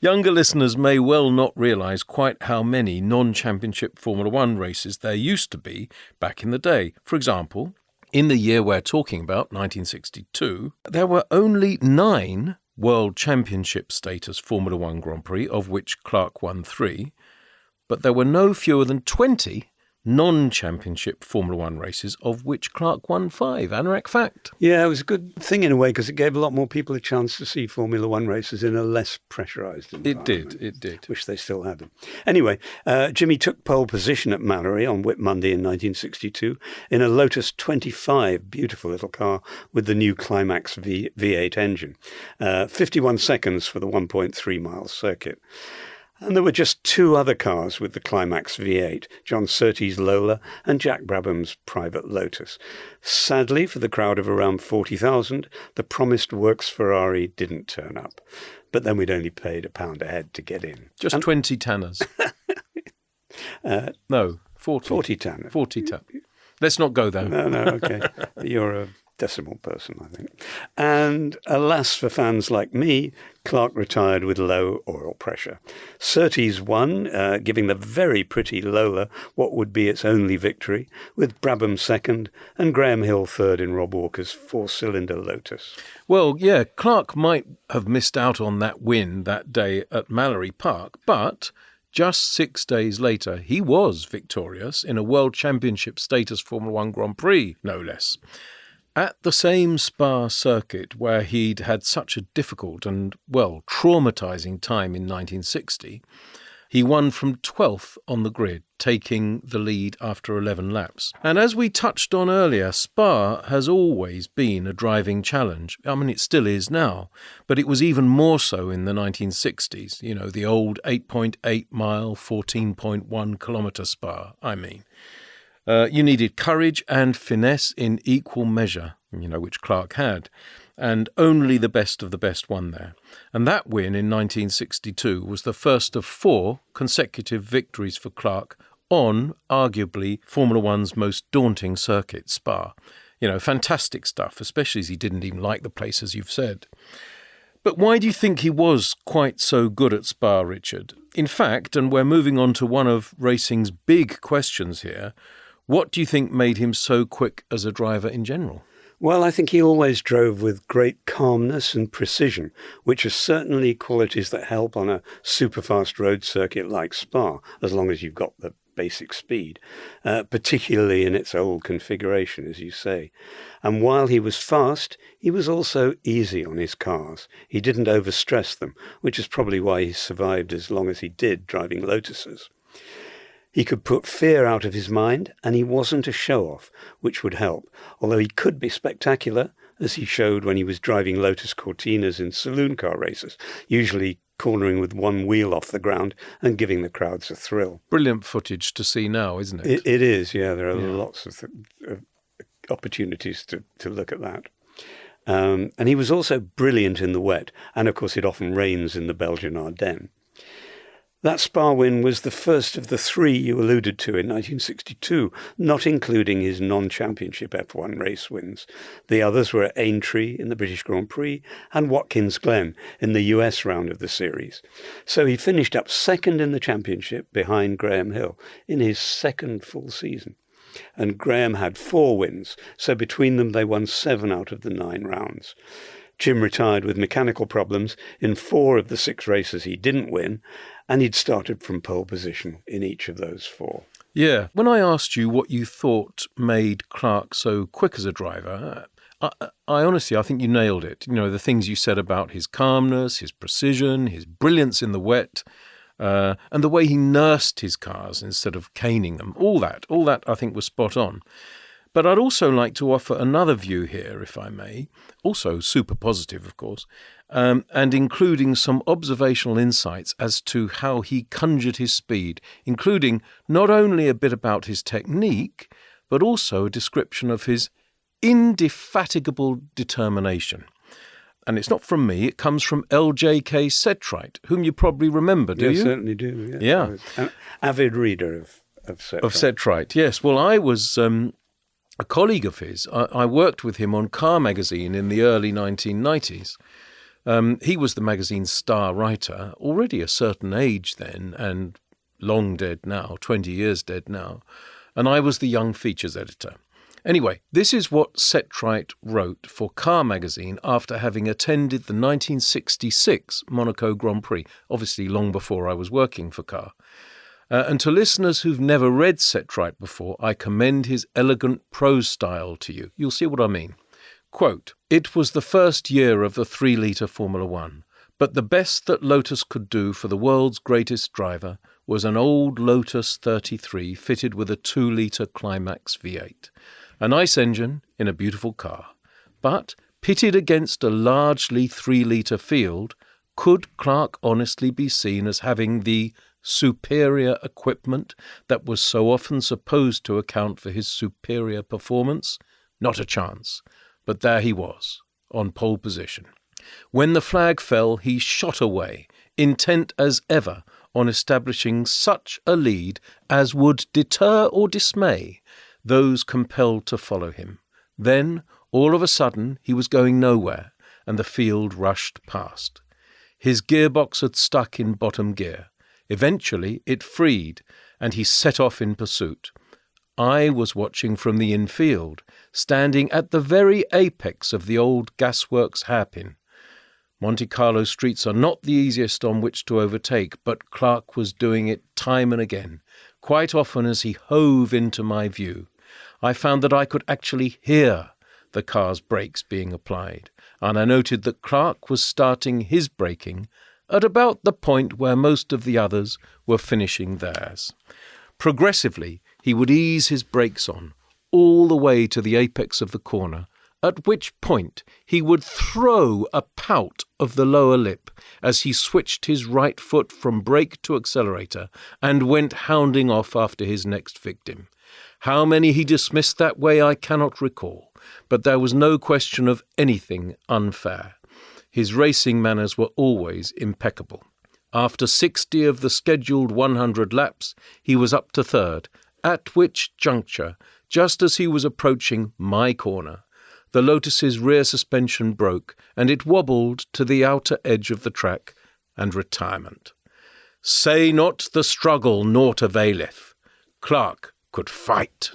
Younger listeners may well not realise quite how many non-championship Formula One races there used to be back in the day. For example, in the year we're talking about, 1962, there were only 9 World Championship status Formula One Grand Prix, of which Clark won 3, but there were no fewer than 20 non-championship Formula One races, of which Clark won 5. Anorak fact. Yeah, it was a good thing in a way because it gave a lot more people a chance to see Formula One races in a less pressurised environment. It did. Wish they still had them. Anyway, Jimmy took pole position at Mallory on Whit Monday in 1962 in a Lotus 25, beautiful little car with the new Climax V8 engine. 51 seconds for the 1.3 mile circuit. And there were just 2 other cars with the Climax V8, John Surtees' Lola and Jack Brabham's private Lotus. Sadly, for the crowd of around 40,000, the promised works Ferrari didn't turn up. But then we'd only paid £1 a head to get in. Just 20 tanners. No, 40. 40 tanners. 40 tanners. Let's not go there. No, okay. You're a decimal person, I think. And alas for fans like me, Clark retired with low oil pressure. Surtees won, giving the very pretty Lola what would be its only victory, with Brabham second and Graham Hill third in Rob Walker's 4-cylinder Lotus. Well, yeah, Clark might have missed out on that win that day at Mallory Park, but just 6 days later, he was victorious in a World Championship status Formula One Grand Prix, no less. At the same Spa circuit where he'd had such a difficult and, well, traumatising time in 1960, he won from 12th on the grid, taking the lead after 11 laps. And as we touched on earlier, Spa has always been a driving challenge. I mean, it still is now, but it was even more so in the 1960s. You know, the old 8.8 mile, 14.1 kilometre Spa, I mean. You needed courage and finesse in equal measure, which Clark had, and only the best of the best won there. And that win in 1962 was the first of 4 consecutive victories for Clark on, arguably, Formula One's most daunting circuit, Spa. Fantastic stuff, especially as he didn't even like the place, as you've said. But why do you think he was quite so good at Spa, Richard? In fact, and we're moving on to one of racing's big questions here, what do you think made him so quick as a driver in general? Well, I think he always drove with great calmness and precision, which are certainly qualities that help on a super-fast road circuit like Spa, as long as you've got the basic speed, particularly in its old configuration, as you say. And while he was fast, he was also easy on his cars. He didn't overstress them, which is probably why he survived as long as he did driving Lotuses. He could put fear out of his mind, and he wasn't a show-off, which would help, although he could be spectacular, as he showed when he was driving Lotus Cortinas in saloon car races, usually cornering with one wheel off the ground and giving the crowds a thrill. Brilliant footage to see now, isn't it? It is, yeah. There are lots of opportunities to look at that. And he was also brilliant in the wet, and of course it often rains in the Belgian Ardennes. That Spa win was the first of the 3 you alluded to in 1962, not including his non-championship F1 race wins. The others were at Aintree in the British Grand Prix and Watkins Glen in the US round of the series. So he finished up second in the championship behind Graham Hill in his second full season. And Graham had 4 wins, so between them they won 7 out of the 9 rounds. Jim retired with mechanical problems in 4 of the 6 races he didn't win, and he'd started from pole position in each of those 4. Yeah. When I asked you what you thought made Clark so quick as a driver, I honestly think you nailed it. The things you said about his calmness, his precision, his brilliance in the wet, and the way he nursed his cars instead of caning them. All that I think was spot on. But I'd also like to offer another view here, if I may, also super positive, of course, and including some observational insights as to how he conjured his speed, including not only a bit about his technique, but also a description of his indefatigable determination. And it's not from me, it comes from L.J.K. Setright, whom you probably remember, do you? I certainly do, yes. Yeah. I was an avid reader of Setright. Of Setright, yes. Well, I was a colleague of his. I worked with him on Car magazine in the early 1990s. He was the magazine's star writer, already a certain age then, and long dead now, 20 years dead now. And I was the young features editor. Anyway, this is what Setright wrote for Car magazine after having attended the 1966 Monaco Grand Prix, obviously long before I was working for Car. And to listeners who've never read Setright before, I commend his elegant prose style to you. You'll see what I mean. Quote, "It was the first year of the 3-litre Formula One, but the best that Lotus could do for the world's greatest driver was an old Lotus 33 fitted with a 2-litre Climax V8. A nice engine in a beautiful car. But, pitted against a largely 3-litre field, could Clark honestly be seen as having the superior equipment that was so often supposed to account for his superior performance? Not a chance. But there he was, on pole position. When the flag fell, he shot away, intent as ever on establishing such a lead as would deter or dismay those compelled to follow him. Then, all of a sudden, he was going nowhere, and the field rushed past. His gearbox had stuck in bottom gear. Eventually, it freed, and he set off in pursuit. I was watching from the infield, standing at the very apex of the old gasworks hairpin. Monte Carlo streets are not the easiest on which to overtake, but Clark was doing it time and again, quite often as he hove into my view. I found that I could actually hear the car's brakes being applied, and I noted that Clark was starting his braking at about the point where most of the others were finishing theirs. Progressively, he would ease his brakes on, all the way to the apex of the corner, at which point he would throw a pout of the lower lip as he switched his right foot from brake to accelerator and went hounding off after his next victim. How many he dismissed that way I cannot recall, but there was no question of anything unfair. His racing manners were always impeccable. After 60 of the scheduled 100 laps, he was up to third, at which juncture, just as he was approaching my corner, the Lotus's rear suspension broke, and it wobbled to the outer edge of the track, and retirement. Say not the struggle naught availeth. Clark could fight.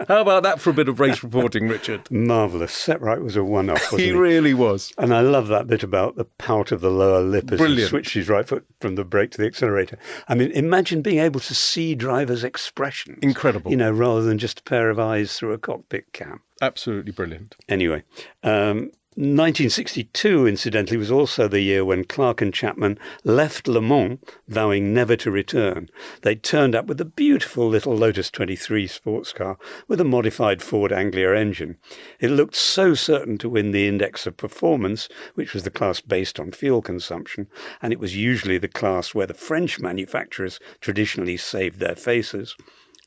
How about that for a bit of race reporting, Richard? Marvellous. Setright was a one-off, wasn't he? He really was. And I love that bit about the pout of the lower lip as he Brilliant. switched his right foot from the brake to the accelerator. I mean, imagine being able to see drivers' expressions. Incredible. You know, rather than just a pair of eyes through a cockpit cam. Absolutely brilliant. Anyway, 1962, incidentally, was also the year when Clark and Chapman left Le Mans, vowing never to return. They turned up with a beautiful little Lotus 23 sports car with a modified Ford Anglia engine. It looked so certain to win the Index of Performance, which was the class based on fuel consumption, and it was usually the class where the French manufacturers traditionally saved their faces.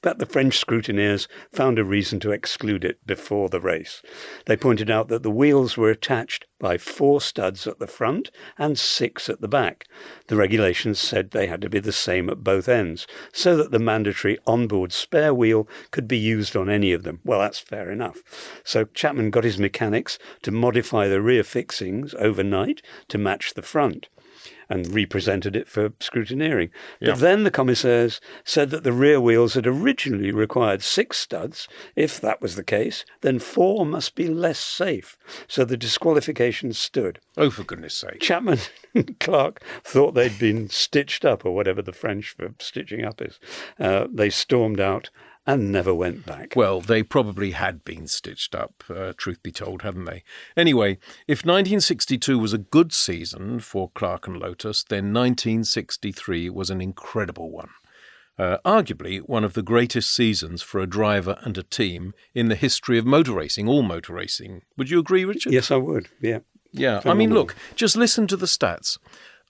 But the French scrutineers found a reason to exclude it before the race. They pointed out that the wheels were attached by 4 studs at the front and 6 at the back. The regulations said they had to be the same at both ends, so that the mandatory onboard spare wheel could be used on any of them. Well, that's fair enough. So Chapman got his mechanics to modify the rear fixings overnight to match the front, and represented it for scrutineering. Yeah. But then the commissaires said that the rear wheels had originally required 6 studs. If that was the case, then 4 must be less safe. So the disqualification stood. Oh, for goodness sake. Chapman and Clark thought they'd been stitched up, or whatever the French for stitching up is. They stormed out and never went back. Well, they probably had been stitched up, truth be told, hadn't they? Anyway, if 1962 was a good season for Clark and Lotus, then 1963 was an incredible one. Arguably one of the greatest seasons for a driver and a team in the history of motor racing, all motor racing. Would you agree, Richard? Yes, I would, yeah. Yeah, Phenomenal. I mean, look, just listen to the stats.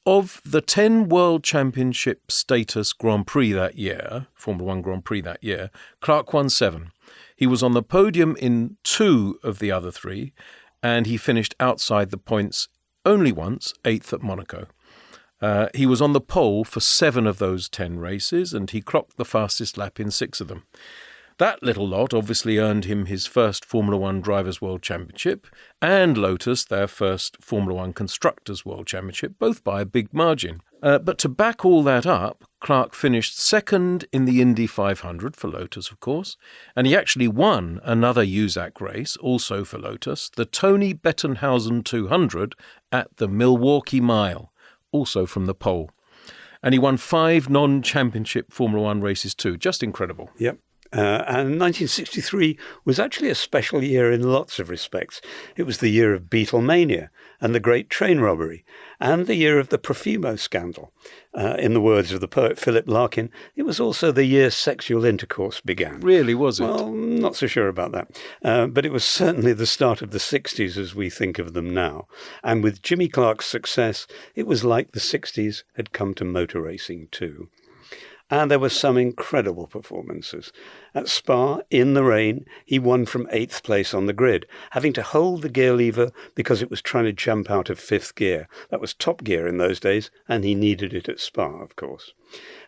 Of the 10 World Championship status Grand Prix that year, Formula One Grand Prix that year, Clark won 7. He was on the podium in 2 of the other 3, and he finished outside the points only once, 8th at Monaco. He was on the pole for 7 of those 10 races, and he clocked the fastest lap in 6 of them. That little lot obviously earned him his first Formula One Drivers' World Championship and Lotus their first Formula One Constructors' World Championship, both by a big margin. But to back all that up, Clark finished second in the Indy 500 for Lotus, of course, and he actually won another USAC race, also for Lotus, the Tony Bettenhausen 200 at the Milwaukee Mile, also from the pole. And he won 5 non-championship Formula One races too. Just incredible. Yep. And 1963 was actually a special year in lots of respects. It was the year of Beatlemania and the Great Train Robbery, and the year of the Profumo scandal. In the words of the poet Philip Larkin, it was also the year sexual intercourse began. Really, was it? Well, not so sure about that. But it was certainly the start of the 60s as we think of them now. And with Jimmy Clark's success, it was like the 60s had come to motor racing too. And there were some incredible performances. At Spa, in the rain, he won from 8th place on the grid, having to hold the gear lever because it was trying to jump out of 5th gear. That was top gear in those days, and he needed it at Spa, of course.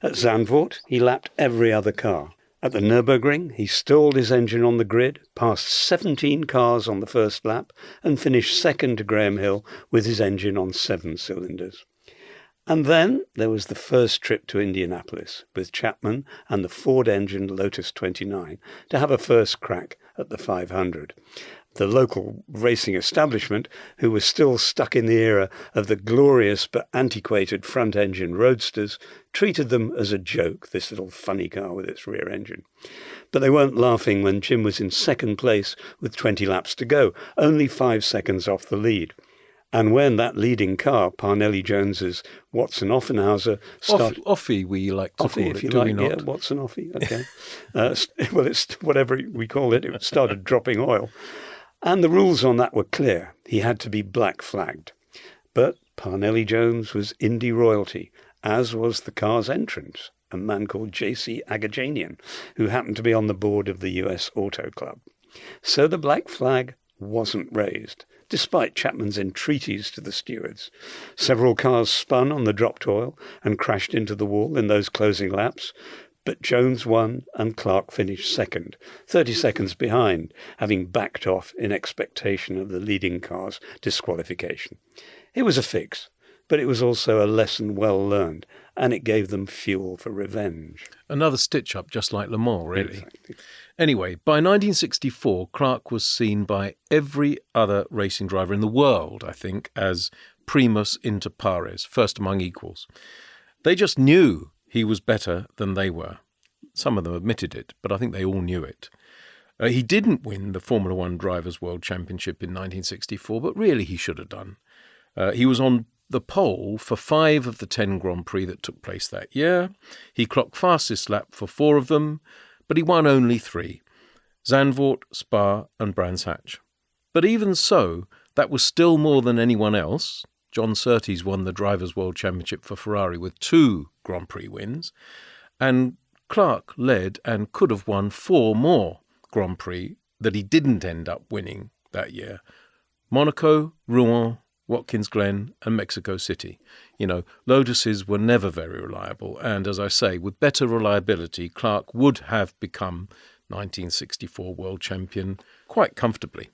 At Zandvoort, he lapped every other car. At the Nürburgring, he stalled his engine on the grid, passed 17 cars on the first lap, and finished second to Graham Hill with his engine on 7 cylinders. And then there was the first trip to Indianapolis with Chapman and the Ford-engined Lotus 29 to have a first crack at the 500. The local racing establishment, who was still stuck in the era of the glorious but antiquated front-engine roadsters, treated them as a joke, this little funny car with its rear engine. But they weren't laughing when Jim was in second place with 20 laps to go, only 5 seconds off the lead. And when that leading car, Parnelli-Jones's Watson Offenhauser, started... Offie, we like to Offie, call if it, you do like, we not? yeah, Watson Offie, okay. Well, it's whatever we call it, it started dropping oil. And the rules on that were clear. He had to be black flagged. But Parnelli-Jones was Indy royalty, as was the car's entrant, a man called J.C. Agajanian, who happened to be on the board of the US Auto Club. So the black flag wasn't raised, despite Chapman's entreaties to the stewards. Several cars spun on the dropped oil and crashed into the wall in those closing laps, but Jones won and Clark finished second, 30 seconds behind, having backed off in expectation of the leading car's disqualification. It was a fix, but it was also a lesson well learned, and it gave them fuel for revenge. Another stitch-up, just like Le Mans, really. Exactly. Anyway, by 1964, Clark was seen by every other racing driver in the world, I think, as primus inter pares, first among equals. They just knew he was better than they were. Some of them admitted it, but I think they all knew it. He didn't win the Formula One Drivers' World Championship in 1964, but really he should have done. He was on the pole for 5 of the 10 Grand Prix that took place that year. He clocked fastest lap for 4 of them, but he won only 3, Zandvoort, Spa and Brands Hatch. But even so, that was still more than anyone else. John Surtees won the Drivers' World Championship for Ferrari with 2 Grand Prix wins, and Clark led and could have won 4 more Grand Prix that he didn't end up winning that year. Monaco, Rouen, Watkins Glen and Mexico City. You know, Lotuses were never very reliable, and as I say, with better reliability, Clark would have become 1964 world champion quite comfortably.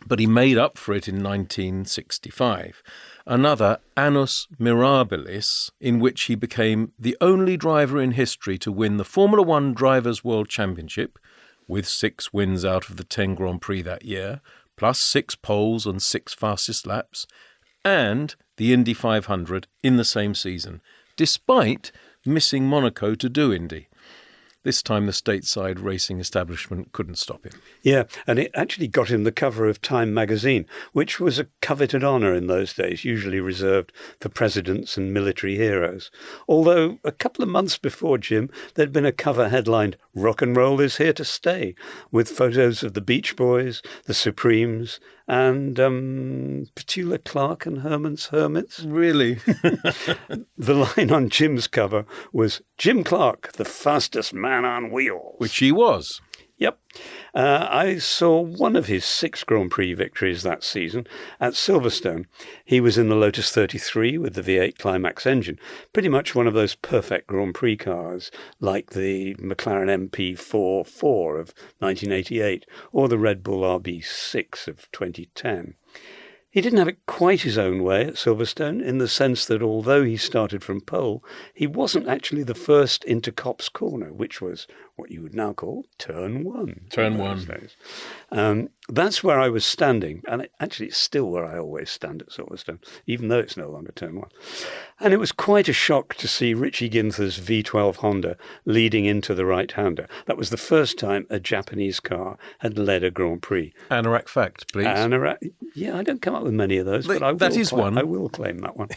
But he made up for it in 1965, another annus mirabilis in which he became the only driver in history to win the Formula One Drivers' World Championship, with 6 wins out of the 10 Grand Prix that year, plus 6 poles and 6 fastest laps, and the Indy 500 in the same season, despite missing Monaco to do Indy. This time the stateside racing establishment couldn't stop him. Yeah, and it actually got him the cover of Time magazine, which was a coveted honour in those days, usually reserved for presidents and military heroes. Although a couple of months before Jim, there'd been a cover headlined "Rock and Roll is Here to Stay," with photos of the Beach Boys, the Supremes, and Petula Clark and Herman's Hermits. Really? The line on Jim's cover was "Jim Clark, the fastest man on wheels." Which he was. Yep. I saw one of his 6 Grand Prix victories that season at Silverstone. He was in the Lotus 33 with the V8 Climax engine, pretty much one of those perfect Grand Prix cars, like the McLaren MP4 of 1988 or the Red Bull RB6 of 2010. He didn't have it quite his own way at Silverstone, in the sense that although he started from pole, he wasn't actually the first into Copse Corner, which was what you would now call Turn 1. Turn 1. That's where I was standing, and actually it's still where I always stand at Silverstone, even though it's no longer Turn 1. And it was quite a shock to see Richie Ginther's V12 Honda leading into the right-hander. That was the first time a Japanese car had led a Grand Prix. Anorak fact, please. Yeah, I don't come up with many of those, but I will that is one. I will claim that one.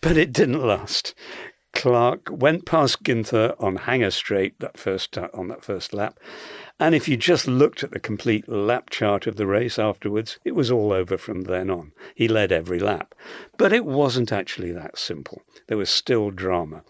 But it didn't last. Clark went past Ginther on Hanger Straight on that first lap. And if you just looked at the complete lap chart of the race afterwards, it was all over from then on. He led every lap. But it wasn't actually that simple. There was still drama.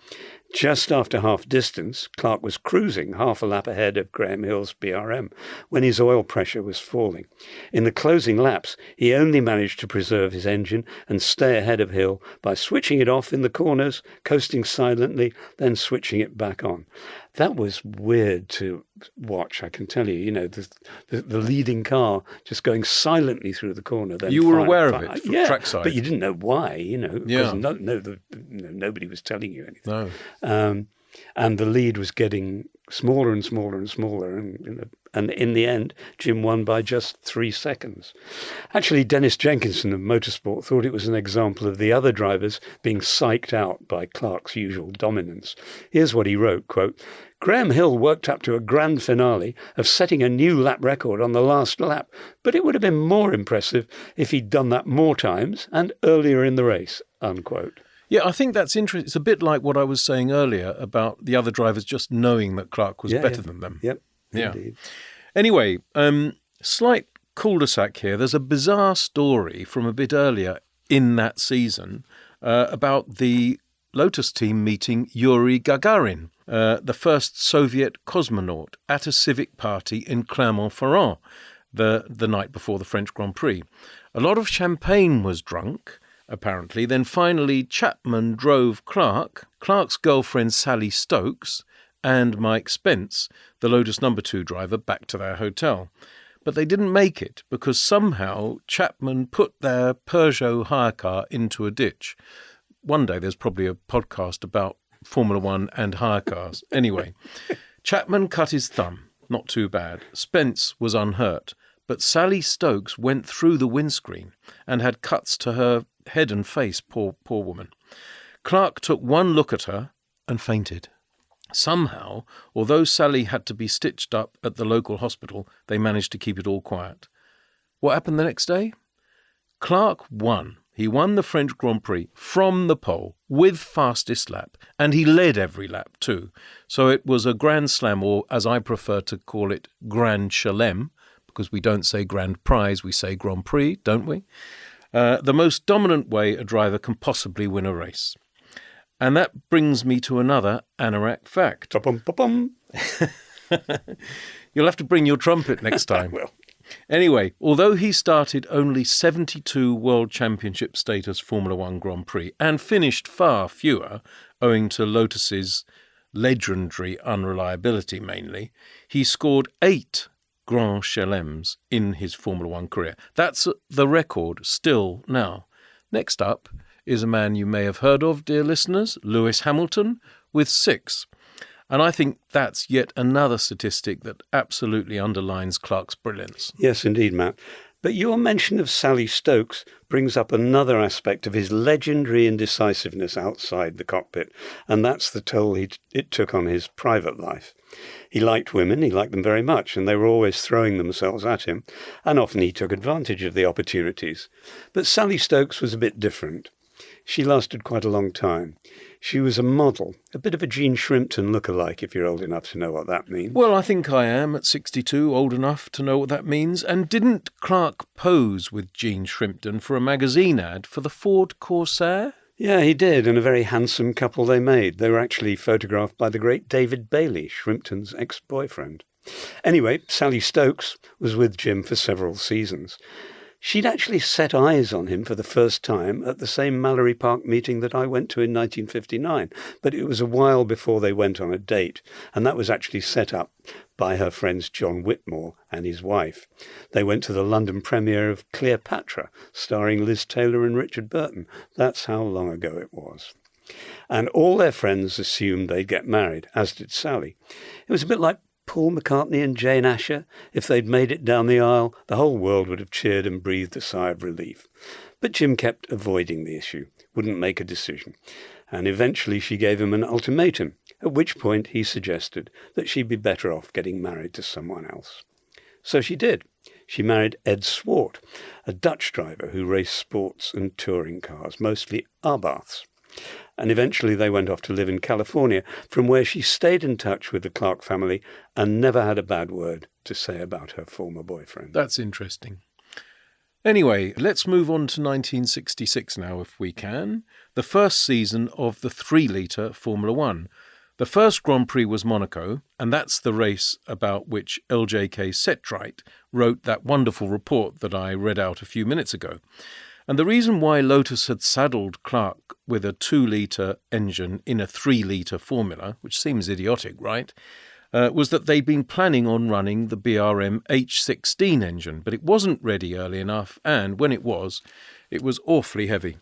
Just after half distance, Clark was cruising half a lap ahead of Graham Hill's BRM when his oil pressure was falling. In the closing laps, he only managed to preserve his engine and stay ahead of Hill by switching it off in the corners, coasting silently, then switching it back on. That was weird to watch, I can tell you. You know, the leading car just going silently through the corner. Then you were aware of it from trackside, but you didn't know why. You know, yeah. Nobody was telling you anything. No. And the lead was getting smaller and smaller and smaller, and in the end, Jim won by just 3 seconds. Actually, Dennis Jenkinson of Motorsport thought it was an example of the other drivers being psyched out by Clark's usual dominance. Here's what he wrote, quote, "Graham Hill worked up to a grand finale of setting a new lap record on the last lap, but it would have been more impressive if he'd done that more times and earlier in the race," unquote. Yeah, I think that's interesting. It's a bit like what I was saying earlier about the other drivers just knowing that Clark was better than them. Yep, yeah. Indeed. Anyway, slight cul-de-sac here. There's a bizarre story from a bit earlier in that season about the Lotus team meeting Yuri Gagarin, the first Soviet cosmonaut, at a civic party in Clermont-Ferrand the night before the French Grand Prix. A lot of champagne was drunk, apparently. Then finally Chapman drove Clark's girlfriend Sally Stokes, and Mike Spence, the Lotus No. 2 driver, back to their hotel. But they didn't make it because somehow Chapman put their Peugeot hire car into a ditch. One day there's probably a podcast about Formula One and hire cars. Anyway, Chapman cut his thumb. Not too bad. Spence was unhurt. But Sally Stokes went through the windscreen and had cuts to her head and face, poor woman. Clark took one look at her and fainted. Somehow, although Sally had to be stitched up at the local hospital, they managed to keep it all quiet. What happened the next day? Clark won. He won the French Grand Prix from the pole with fastest lap, and he led every lap too. So it was a Grand Slam, or as I prefer to call it, Grand Chelem, because we don't say Grand Prize, we say Grand Prix, don't we? The most dominant way a driver can possibly win a race. And that brings me to another Anorak fact. Ba-bum. You'll have to bring your trumpet next time. I will. Anyway, although he started only 72 World Championship status Formula One Grand Prix and finished far fewer, owing to Lotus's legendary unreliability mainly, he scored 8 Grand Chelems in his Formula One career. That's the record still now. Next up is a man you may have heard of, dear listeners, Lewis Hamilton, with 6. And I think that's yet another statistic that absolutely underlines Clark's brilliance. Yes, indeed, Matt. But your mention of Sally Stokes brings up another aspect of his legendary indecisiveness outside the cockpit, and that's the toll it took on his private life. He liked women, he liked them very much, and they were always throwing themselves at him, and often he took advantage of the opportunities. But Sally Stokes was a bit different. She lasted quite a long time. She was a model, a bit of a Jean Shrimpton look-alike, if you're old enough to know what that means. Well, I think I am, at 62, old enough to know what that means. And didn't Clark pose with Jean Shrimpton for a magazine ad for the Ford Corsair? Yeah, he did, and a very handsome couple they made. They were actually photographed by the great David Bailey, Shrimpton's ex-boyfriend. Anyway, Sally Stokes was with Jim for several seasons. She'd actually set eyes on him for the first time at the same Mallory Park meeting that I went to in 1959, but it was a while before they went on a date, and that was actually set up by her friends John Whitmore and his wife. They went to the London premiere of Cleopatra, starring Liz Taylor and Richard Burton. That's how long ago it was. And all their friends assumed they'd get married, as did Sally. It was a bit like Paul McCartney and Jane Asher. If they'd made it down the aisle, the whole world would have cheered and breathed a sigh of relief. But Jim kept avoiding the issue, wouldn't make a decision. And eventually she gave him an ultimatum, at which point he suggested that she'd be better off getting married to someone else. So she did. She married Ed Swart, a Dutch driver who raced sports and touring cars, mostly Abarths. And eventually they went off to live in California, from where she stayed in touch with the Clark family and never had a bad word to say about her former boyfriend. That's interesting. Anyway, let's move on to 1966 now, if we can. The first season of the 3-litre Formula One. The first Grand Prix was Monaco, and that's the race about which LJK Setright wrote that wonderful report that I read out a few minutes ago. And the reason why Lotus had saddled Clark with a 2-litre engine in a 3-litre formula, which seems idiotic, right, was that they'd been planning on running the BRM H16 engine, but it wasn't ready early enough, and when it was awfully heavy.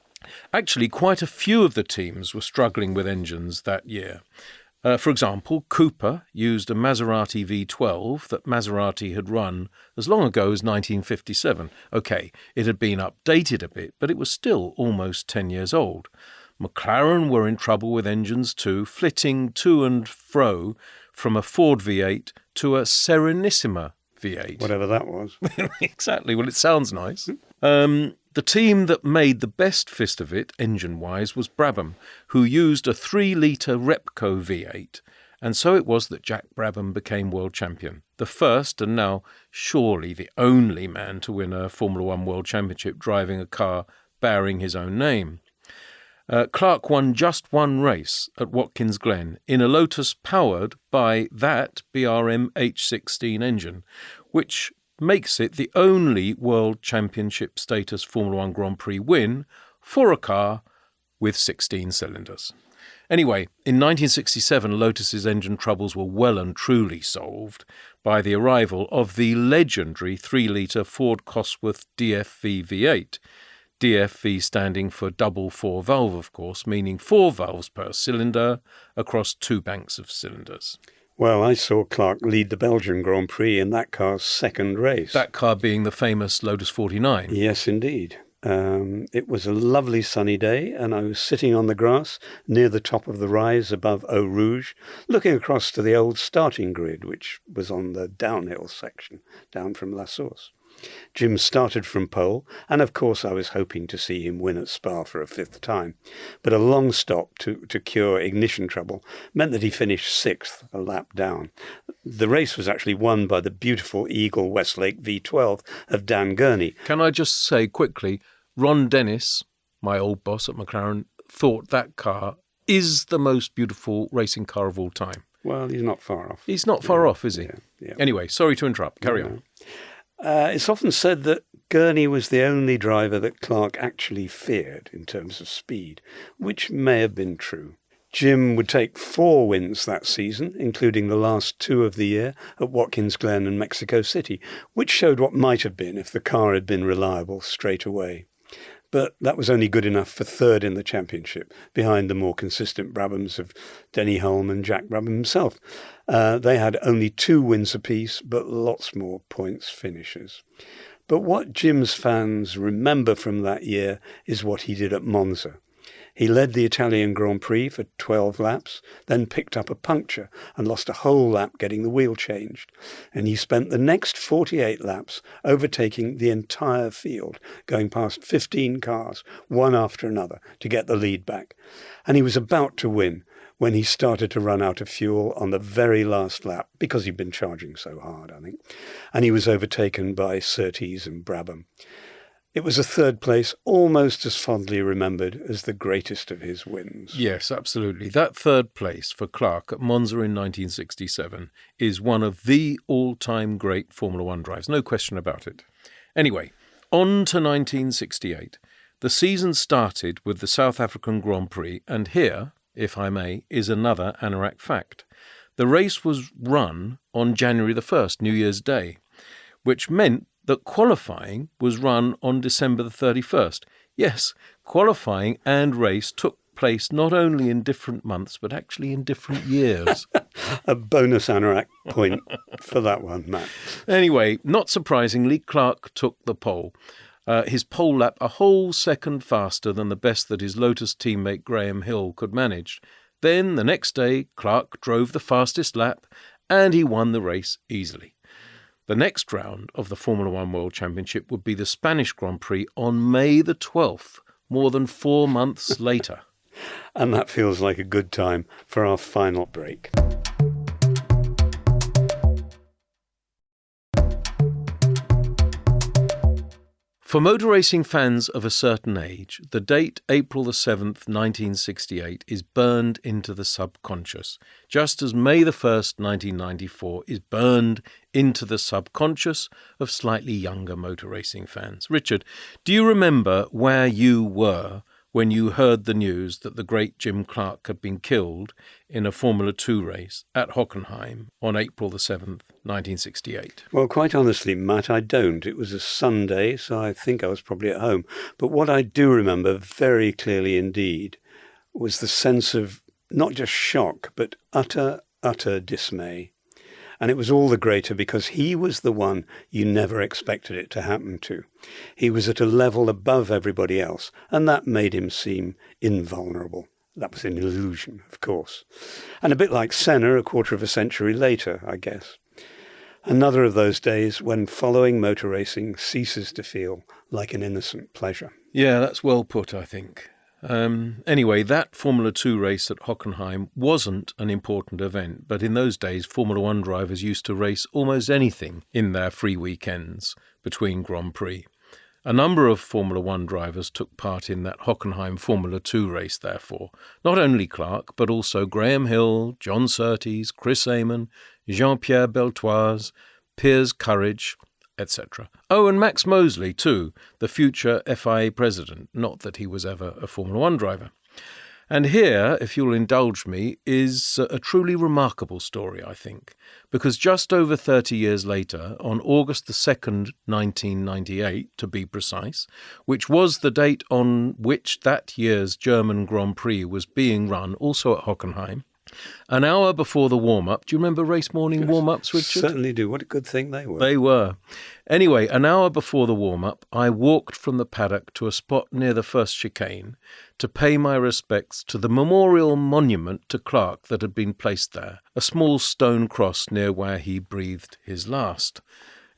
Actually, quite a few of the teams were struggling with engines that year. For example, Cooper used a Maserati V12 that Maserati had run as long ago as 1957. OK, it had been updated a bit, but it was still almost 10 years old. McLaren were in trouble with engines too, flitting to and fro from a Ford V8 to a Serenissima V8. Whatever that was. Exactly. Well, it sounds nice. The team that made the best fist of it, engine-wise, was Brabham, who used a 3-litre Repco V8, and so it was that Jack Brabham became world champion, the first and now surely the only man to win a Formula One World Championship driving a car bearing his own name. Clark won just one race at Watkins Glen in a Lotus powered by that BRM H16 engine, which makes it the only World Championship status Formula One Grand Prix win for a car with 16 cylinders. Anyway, in 1967, Lotus's engine troubles were well and truly solved by the arrival of the legendary 3-litre Ford Cosworth DFV V8. DFV standing for double 4-valve, of course, meaning 4 valves per cylinder across 2 banks of cylinders. Well, I saw Clark lead the Belgian Grand Prix in that car's second race. That car being the famous Lotus 49. Yes, indeed. It was a lovely sunny day, and I was sitting on the grass near the top of the rise above Eau Rouge, looking across to the old starting grid, which was on the downhill section, down from La Source. Jim started from pole, and of course I was hoping to see him win at Spa for a 5th time. But a long stop to cure ignition trouble meant that he finished 6th, a lap down. The race was actually won by the beautiful Eagle Westlake V12 of Dan Gurney. Can I just say quickly, Ron Dennis, my old boss at McLaren, thought that car is the most beautiful racing car of all time. Well, he's not far off. He's not far off, is he? Yeah. Anyway, sorry to interrupt. Carry on. It's often said that Gurney was the only driver that Clark actually feared in terms of speed, which may have been true. Jim would take 4 wins that season, including the last 2 of the year at Watkins Glen and Mexico City, which showed what might have been if the car had been reliable straight away. But that was only good enough for 3rd in the championship, behind the more consistent Brabhams of Denny Hulme and Jack Brabham himself. They had only 2 wins apiece, but lots more points finishes. But what Jim's fans remember from that year is what he did at Monza. He led the Italian Grand Prix for 12 laps, then picked up a puncture and lost a whole lap getting the wheel changed. And he spent the next 48 laps overtaking the entire field, going past 15 cars, one after another, to get the lead back. And he was about to win when he started to run out of fuel on the very last lap, because he'd been charging so hard, I think. And he was overtaken by Surtees and Brabham. It was a third place, almost as fondly remembered as the greatest of his wins. Yes, absolutely. That third place for Clark at Monza in 1967 is one of the all-time great Formula One drives, no question about it. Anyway, on to 1968. The season started with the South African Grand Prix, and here, if I may, is another Anorak fact. The race was run on January the 1st, New Year's Day, which meant that qualifying was run on December the 31st. Yes, qualifying and race took place not only in different months, but actually in different years. A bonus Anorak point for that one, Matt. Anyway, not surprisingly, Clark took the pole. His pole lap a whole second faster than the best that his Lotus teammate Graham Hill could manage. Then, the next day, Clark drove the fastest lap, and he won the race easily. The next round of the Formula One World Championship would be the Spanish Grand Prix on May the 12th, more than 4 months later. And that feels like a good time for our final break. For motor racing fans of a certain age, the date April the 7th, 1968 is burned into the subconscious, just as May the 1st, 1994 is burned into the subconscious of slightly younger motor racing fans. Richard, do you remember where you were when you heard the news that the great Jim Clark had been killed in a Formula 2 race at Hockenheim on April the 7th, 1968? Well, quite honestly, Matt, I don't. It was a Sunday, so I think I was probably at home. But what I do remember very clearly indeed was the sense of not just shock, but utter dismay. And it was all the greater because he was the one you never expected it to happen to. He was at a level above everybody else, and that made him seem invulnerable. That was an illusion, of course. And a bit like Senna a quarter of a century later, I guess. Another of those days when following motor racing ceases to feel like an innocent pleasure. Yeah, that's well put, I think. Anyway, that Formula 2 race at Hockenheim wasn't an important event, but in those days, Formula 1 drivers used to race almost anything in their free weekends between Grand Prix. A number of Formula 1 drivers took part in that Hockenheim Formula 2 race, therefore. Not only Clark, but also Graham Hill, John Surtees, Chris Amon, Jean-Pierre Beltoise, Piers Courage, etc. Oh, and Max Mosley, too, the future FIA president, not that he was ever a Formula 1 driver. And here, if you'll indulge me, is a truly remarkable story, I think, because just over 30 years later, on August the 2nd, 1998, to be precise, which was the date on which that year's German Grand Prix was being run, also at Hockenheim, an hour before the warm-up. Do you remember race morning warm-ups, Richard? Certainly do. What a good thing they were. They were. Anyway, an hour before the warm-up, I walked from the paddock to a spot near the first chicane to pay my respects to the memorial monument to Clark that had been placed there, a small stone cross near where he breathed his last.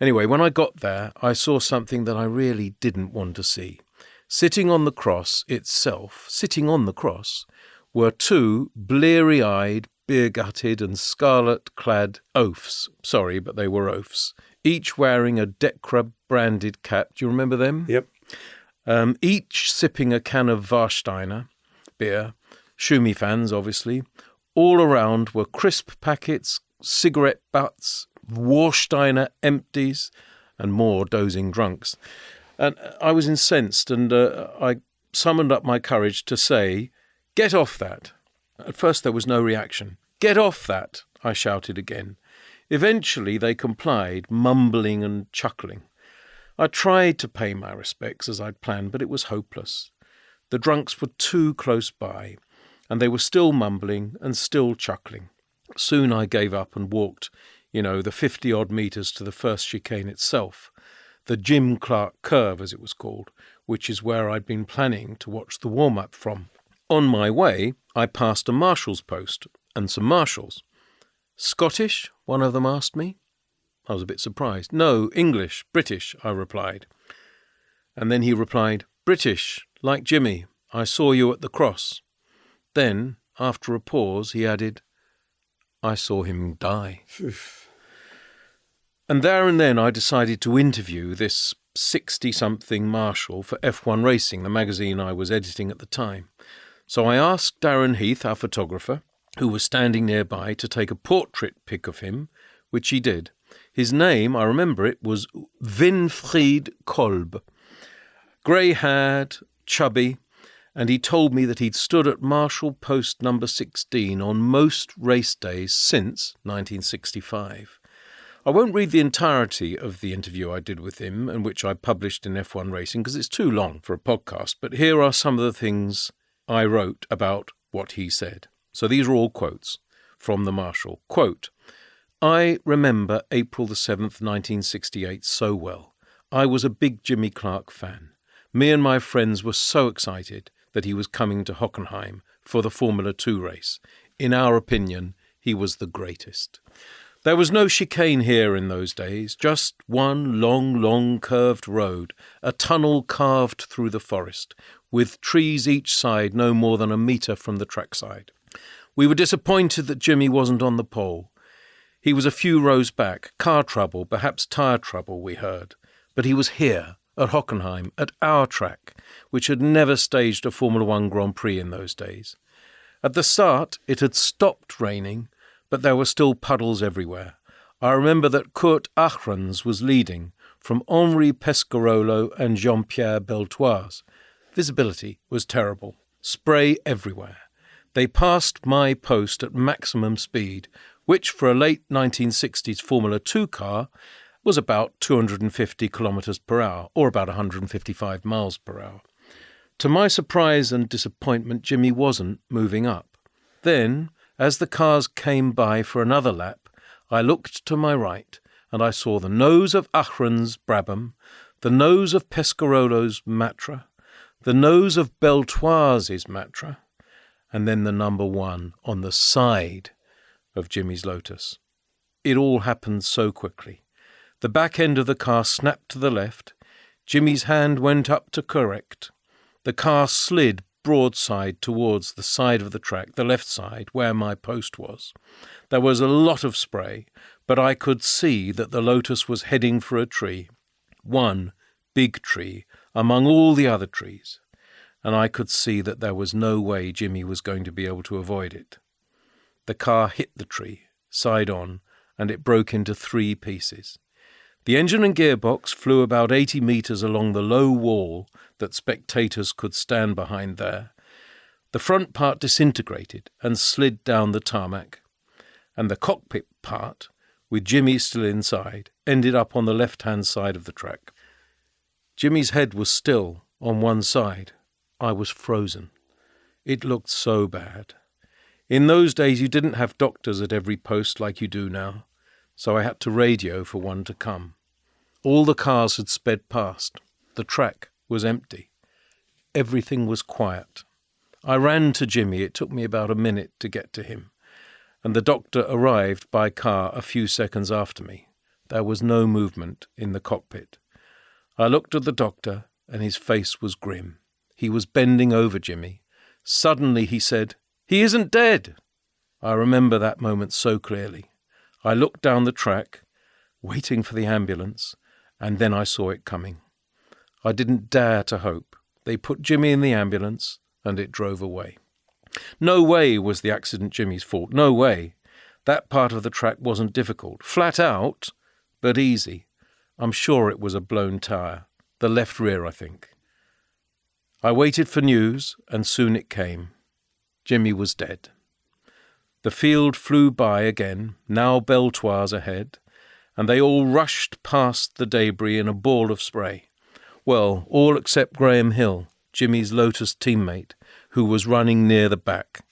Anyway, when I got there, I saw something that I really didn't want to see. Sitting on the cross itself, were two bleary-eyed, beer-gutted and scarlet-clad oafs. Sorry, but they were oafs. Each wearing a Decra-branded cap. Do you remember them? Yep. Each sipping a can of Warsteiner beer. Schumi fans, obviously. All around were crisp packets, cigarette butts, Warsteiner empties, and more dozing drunks. And I was incensed, and I summoned up my courage to say, "Get off that." At first there was no reaction. "Get off that," I shouted again. Eventually they complied, mumbling and chuckling. I tried to pay my respects as I'd planned, but it was hopeless. The drunks were too close by, and they were still mumbling and still chuckling. Soon I gave up and walked, the 50-odd metres to the first chicane itself. the Jim Clark curve, as it was called, which is where I'd been planning to watch the warm-up from. On my way, I passed a marshal's post and some marshals. "Scottish?" one of them asked me. I was a bit surprised. "No, English, British," I replied. And then he replied, "British, like Jimmy. I saw you at the cross." Then, after a pause, he added, "I saw him die." And there and then I decided to interview this 60-something marshal for F1 Racing, the magazine I was editing at the time. So I asked Darren Heath, our photographer, who was standing nearby, to take a portrait pic of him, which he did. His name, I remember it, was Winfried Kolb. Grey-haired, chubby, and he told me that he'd stood at Marshal Post number 16 on most race days since 1965. I won't read the entirety of the interview I did with him and which I published in F1 Racing because it's too long for a podcast, but here are some of the things I wrote about what he said. So these are all quotes from the Marshal. Quote, "I remember April the 7th, 1968 so well. I was a big Jimmy Clark fan. Me and my friends were so excited that he was coming to Hockenheim for the Formula 2 race. In our opinion, he was the greatest. There was no chicane here in those days, just one long curved road, a tunnel carved through the forest, with trees each side no more than a metre from the trackside. We were disappointed that Jimmy wasn't on the pole. He was a few rows back, car trouble, perhaps tyre trouble, we heard. But he was here, at Hockenheim, at our track, which had never staged a Formula 1 Grand Prix in those days. At the start, it had stopped raining, but there were still puddles everywhere. I remember that Kurt Achrens was leading, from Henri Pescarolo and Jean-Pierre Beltoise. Visibility was terrible. Spray everywhere. They passed my post at maximum speed, which for a late 1960s Formula 2 car was about 250 kilometres per hour, or about 155 miles per hour. To my surprise and disappointment, Jimmy wasn't moving up. Then, as the cars came by for another lap, I looked to my right, and I saw the nose of Achrens' Brabham, the nose of Pescarolo's Matra, the nose of Beltoise's Matra, and then the number 1 on the side of Jimmy's Lotus. It all happened so quickly. The back end of the car snapped to the left. Jimmy's hand went up to correct. The car slid broadside towards the side of the track, the left side, where my post was. There was a lot of spray, but I could see that the Lotus was heading for a tree. One big tree among all the other trees. And I could see that there was no way Jimmy was going to be able to avoid it. The car hit the tree, side on, and it broke into 3 pieces. The engine and gearbox flew about 80 metres along the low wall that spectators could stand behind there. The front part disintegrated and slid down the tarmac, and the cockpit part, with Jimmy still inside, ended up on the left-hand side of the track. Jimmy's head was still on one side. I was frozen. It looked so bad. In those days you didn't have doctors at every post like you do now, so I had to radio for one to come. All the cars had sped past. The track was empty. Everything was quiet. I ran to Jimmy. It took me about a minute to get to him, and the doctor arrived by car a few seconds after me. There was no movement in the cockpit. I looked at the doctor, and his face was grim. He was bending over Jimmy. Suddenly he said, "He isn't dead." I remember that moment so clearly. I looked down the track, waiting for the ambulance, and then I saw it coming. I didn't dare to hope. They put Jimmy in the ambulance, and it drove away. No way was the accident Jimmy's fault. No way. That part of the track wasn't difficult. Flat out, but easy. I'm sure it was a blown tyre. The left rear, I think. I waited for news, and soon it came. Jimmy was dead. The field flew by again, now Beltoise ahead, and they all rushed past the debris in a ball of spray. Well, all except Graham Hill, Jimmy's Lotus teammate, who was running near the back.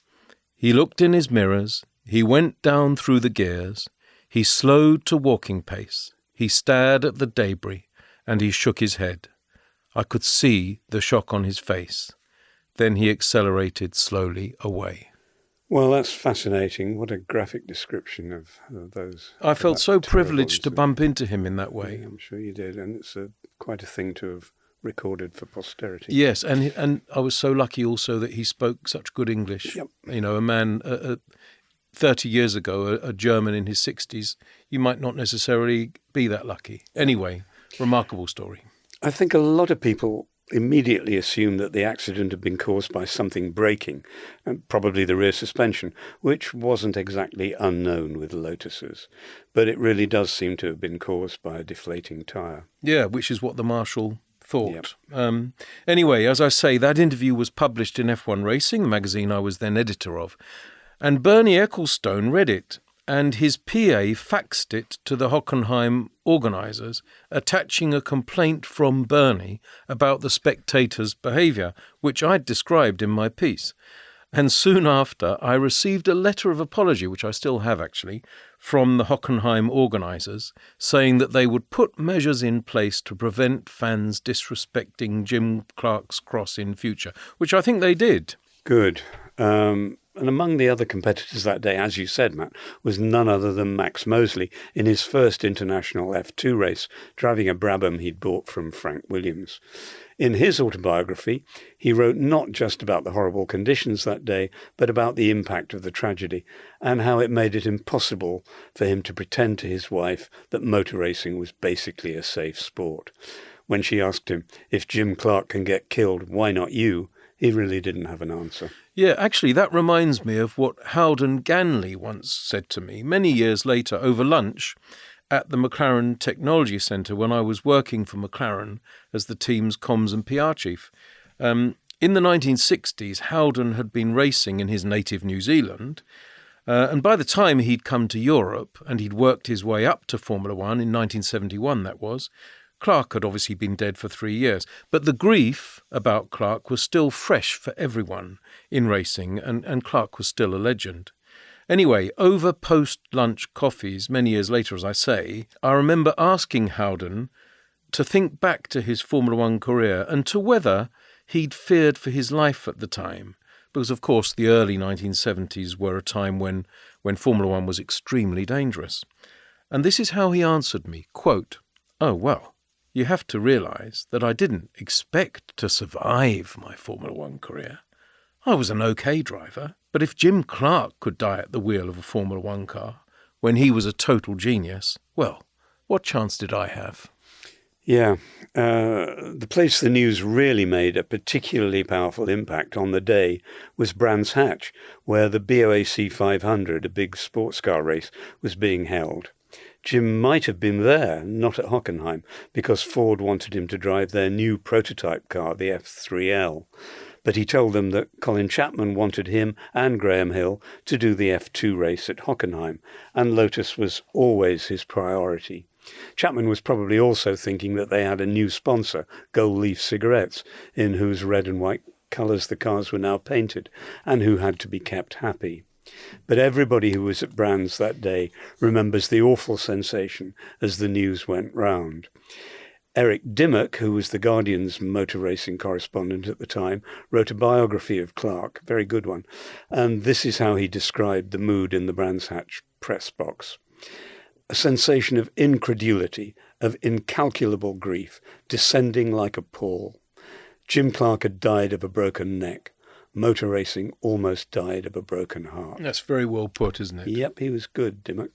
He looked in his mirrors, he went down through the gears, he slowed to walking pace, he stared at the debris, and he shook his head. I could see the shock on his face. Then he accelerated slowly away. Well, that's fascinating. What a graphic description of those. I felt so privileged to incident. bump into him in that way. Yeah, I'm sure you did, and it's quite a thing to have recorded for posterity. Yes, and I was so lucky also that he spoke such good English. Yep. You know, a man 30 years ago, a German in his 60s, you might not necessarily be that lucky. Anyway, remarkable story. I think a lot of people immediately assumed that the accident had been caused by something breaking, probably the rear suspension, which wasn't exactly unknown with Lotuses. But it really does seem to have been caused by a deflating tyre. Yeah, which is what the marshal thought. Yep. Anyway, as I say, that interview was published in F1 Racing, the magazine I was then editor of, and Bernie Ecclestone read it, and his PA faxed it to the Hockenheim organisers, attaching a complaint from Bernie about the spectators' behaviour, which I'd described in my piece. And soon after, I received a letter of apology, which I still have actually, from the Hockenheim organisers, saying that they would put measures in place to prevent fans disrespecting Jim Clark's cross in future, which I think they did. Good. And among the other competitors that day, as you said, Matt, was none other than Max Mosley in his first international F2 race, driving a Brabham he'd bought from Frank Williams. In his autobiography, he wrote not just about the horrible conditions that day, but about the impact of the tragedy and how it made it impossible for him to pretend to his wife that motor racing was basically a safe sport. When she asked him, if Jim Clark can get killed, why not you? He really didn't have an answer. Yeah, actually, that reminds me of what Howden Ganley once said to me many years later over lunch at the McLaren Technology Centre when I was working for McLaren as the team's comms and PR chief. In the 1960s, Howden had been racing in his native New Zealand, and by the time he'd come to Europe and he'd worked his way up to Formula One in 1971, that was, Clark had obviously been dead for 3 years, but the grief about Clark was still fresh for everyone in racing, and Clark was still a legend. Anyway, over post-lunch coffees, many years later, as I say, I remember asking Howden to think back to his Formula One career and to whether he'd feared for his life at the time, because, of course, the early 1970s were a time when Formula One was extremely dangerous. And this is how he answered me, quote, "Oh, well, you have to realise that I didn't expect to survive my Formula One career. I was an okay driver, but if Jim Clark could die at the wheel of a Formula One car when he was a total genius, well, what chance did I have?" Yeah, the place the news really made a particularly powerful impact on the day was Brands Hatch, where the BOAC 500, a big sports car race, was being held. Jim might have been there, not at Hockenheim, because Ford wanted him to drive their new prototype car, the F3L. But he told them that Colin Chapman wanted him and Graham Hill to do the F2 race at Hockenheim, and Lotus was always his priority. Chapman was probably also thinking that they had a new sponsor, Gold Leaf Cigarettes, in whose red and white colours the cars were now painted, and who had to be kept happy. But everybody who was at Brands that day remembers the awful sensation as the news went round. Eric Dimmock, who was the Guardian's motor racing correspondent at the time, wrote a biography of Clark, a very good one, and this is how he described the mood in the Brands Hatch press box. A sensation of incredulity, of incalculable grief, descending like a pall. Jim Clark had died of a broken neck. Motor racing almost died of a broken heart. That's very well put, isn't it? Yep, he was good, Dimmock.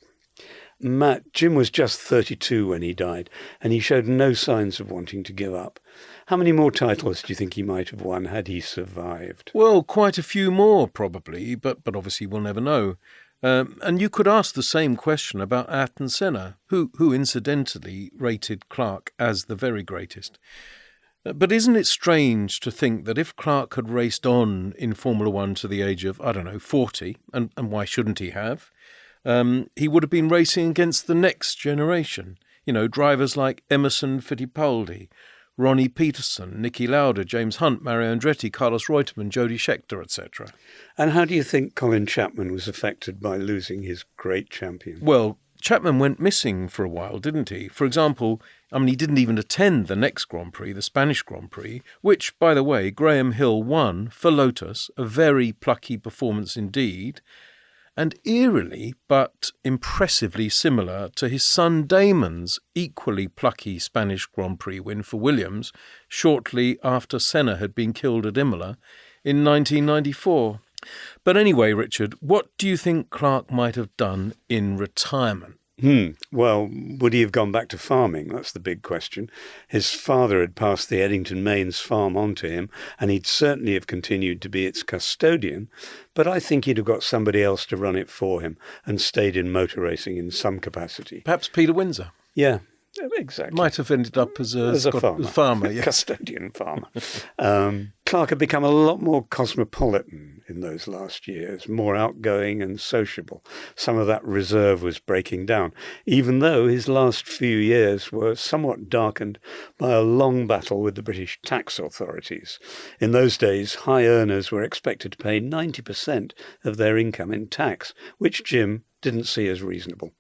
Matt, Jim was just 32 when he died, and he showed no signs of wanting to give up. How many more titles do you think he might have won had he survived? Well, quite a few more, probably, but obviously we'll never know. And you could ask the same question about Ayrton Senna, who incidentally rated Clark as the very greatest. But isn't it strange to think that if Clark had raced on in Formula One to the age of, 40, and why shouldn't he have, he would have been racing against the next generation. You know, drivers like Emerson Fittipaldi, Ronnie Peterson, Niki Lauda, James Hunt, Mario Andretti, Carlos Reutemann, Jody Scheckter, etc. And how do you think Colin Chapman was affected by losing his great champion? Well, Chapman went missing for a while, didn't he? For example, he didn't even attend the next Grand Prix, the Spanish Grand Prix, which, by the way, Graham Hill won for Lotus, a very plucky performance indeed, and eerily but impressively similar to his son Damon's equally plucky Spanish Grand Prix win for Williams shortly after Senna had been killed at Imola in 1994. But anyway, Richard, what do you think Clark might have done in retirement? Well, would he have gone back to farming? That's the big question. His father had passed the Eddington Mains farm on to him, and he'd certainly have continued to be its custodian, but I think he'd have got somebody else to run it for him and stayed in motor racing in some capacity. Perhaps Peter Windsor. Yeah, exactly. Might have ended up as a farmer, yes. Custodian farmer. Clark had become a lot more cosmopolitan in those last years, more outgoing and sociable. Some of that reserve was breaking down, even though his last few years were somewhat darkened by a long battle with the British tax authorities. In those days, high earners were expected to pay 90% of their income in tax, which Jim didn't see as reasonable.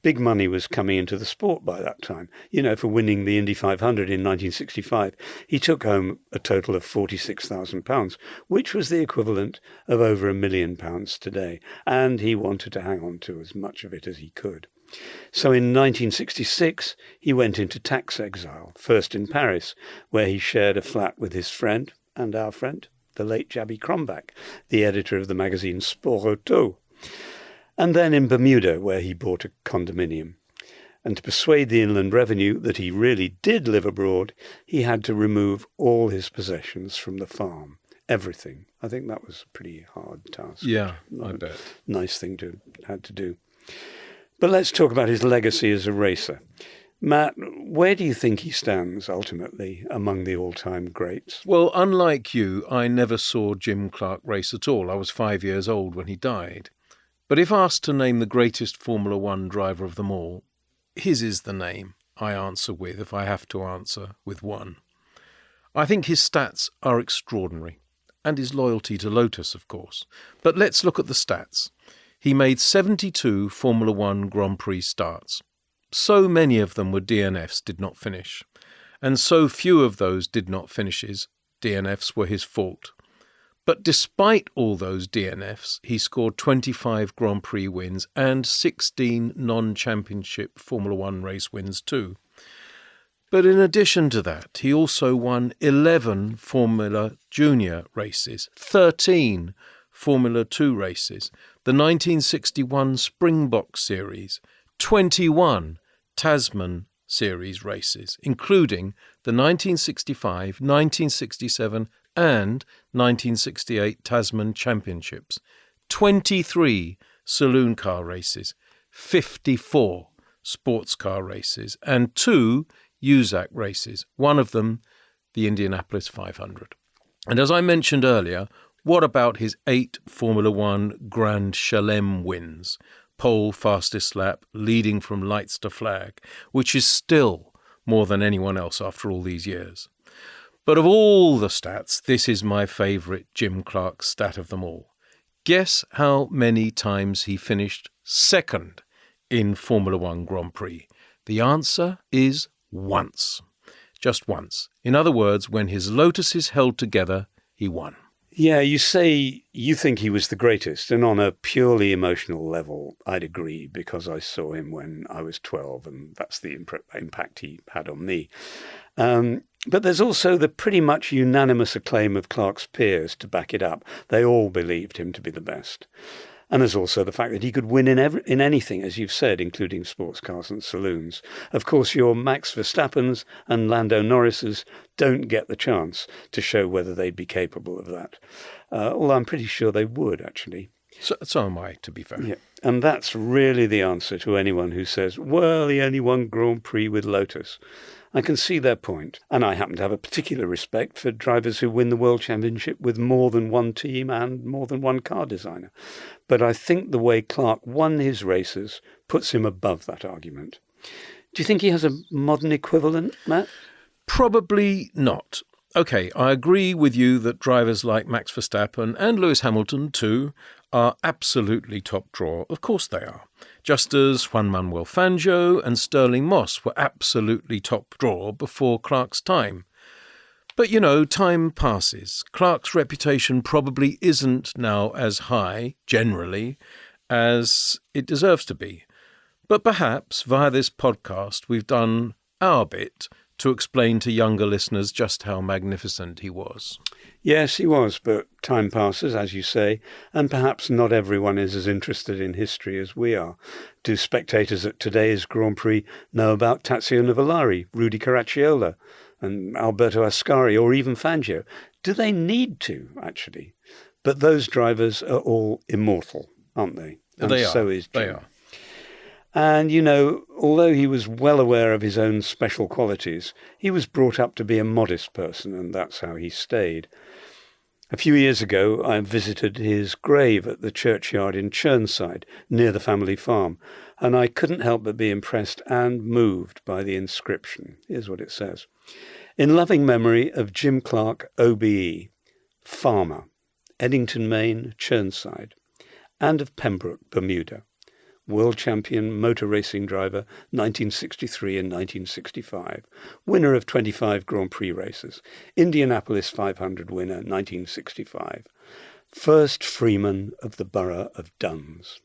Big money was coming into the sport by that time. For winning the Indy 500 in 1965, he took home a total of £46,000, which was the equivalent of over £1 million today, and he wanted to hang on to as much of it as he could. So in 1966, he went into tax exile, first in Paris, where he shared a flat with his friend, and our friend, the late Jabby Crombach, the editor of the magazine Sport Auto. And then in Bermuda, where he bought a condominium. And to persuade the Inland Revenue that he really did live abroad, he had to remove all his possessions from the farm. Everything. I think that was a pretty hard task. Yeah, I bet. Nice thing to had to do. But let's talk about his legacy as a racer. Matt, where do you think he stands ultimately among the all-time greats? Well, unlike you, I never saw Jim Clark race at all. I was 5 years old when he died. But if asked to name the greatest Formula One driver of them all, his is the name I answer with, if I have to answer with one. I think his stats are extraordinary, and his loyalty to Lotus, of course. But let's look at the stats. He made 72 Formula One Grand Prix starts. So many of them were DNFs, did not finish. And so few of those did not finishes, DNFs, were his fault. But despite all those DNFs, he scored 25 Grand Prix wins and 16 non-championship Formula One race wins too. But in addition to that, he also won 11 Formula Junior races, 13 Formula 2 races, the 1961 Springbok Series, 21 Tasman Series races, including the 1965, 1967 and 1968 Tasman Championships, 23 saloon car races, 54 sports car races, and 2 USAC races, one of them the Indianapolis 500. And as I mentioned earlier, what about his 8 Formula One Grand Chelem wins, pole, fastest lap, leading from lights to flag, which is still more than anyone else after all these years? But of all the stats, this is my favourite Jim Clark stat of them all. Guess how many times he finished second in Formula One Grand Prix? The answer is once. Just once. In other words, when his Lotuses held together, he won. Yeah, you say you think he was the greatest, and on a purely emotional level, I'd agree, because I saw him when I was 12, and that's the impact he had on me. But there's also the pretty much unanimous acclaim of Clark's peers to back it up. They all believed him to be the best. And there's also the fact that he could win in anything, as you've said, including sports cars and saloons. Of course, your Max Verstappens and Lando Norrises don't get the chance to show whether they'd be capable of that. Although I'm pretty sure they would, actually. So am I, to be fair. Yeah. And that's really the answer to anyone who says, well, he only won Grand Prix with Lotus. I can see their point, and I happen to have a particular respect for drivers who win the World Championship with more than one team and more than one car designer. But I think the way Clark won his races puts him above that argument. Do you think he has a modern equivalent, Matt? Probably not. OK, I agree with you that drivers like Max Verstappen and Lewis Hamilton too are absolutely top drawer. Of course they are. just as Juan Manuel Fangio and Sterling Moss were absolutely top draw before Clark's time. But, time passes. Clark's reputation probably isn't now as high, generally, as it deserves to be. But perhaps, via this podcast, we've done our bit to explain to younger listeners just how magnificent he was. Yes, he was, but time passes, as you say, and perhaps not everyone is as interested in history as we are. Do spectators at today's Grand Prix know about Tazio Nuvolari, Rudy Caracciola, and Alberto Ascari, or even Fangio? Do they need to, actually? But those drivers are all immortal, aren't they? And they so are. is Jim. They are. And, although he was well aware of his own special qualities, he was brought up to be a modest person, and that's how he stayed. A few years ago, I visited his grave at the churchyard in Churnside, near the family farm, and I couldn't help but be impressed and moved by the inscription. Here's what it says. In loving memory of Jim Clark, OBE, farmer, Eddington, Maine, Churnside, and of Pembroke, Bermuda, world champion motor racing driver 1963 and 1965, winner of 25 Grand Prix races, Indianapolis 500 winner 1965, first freeman of the borough of Duns.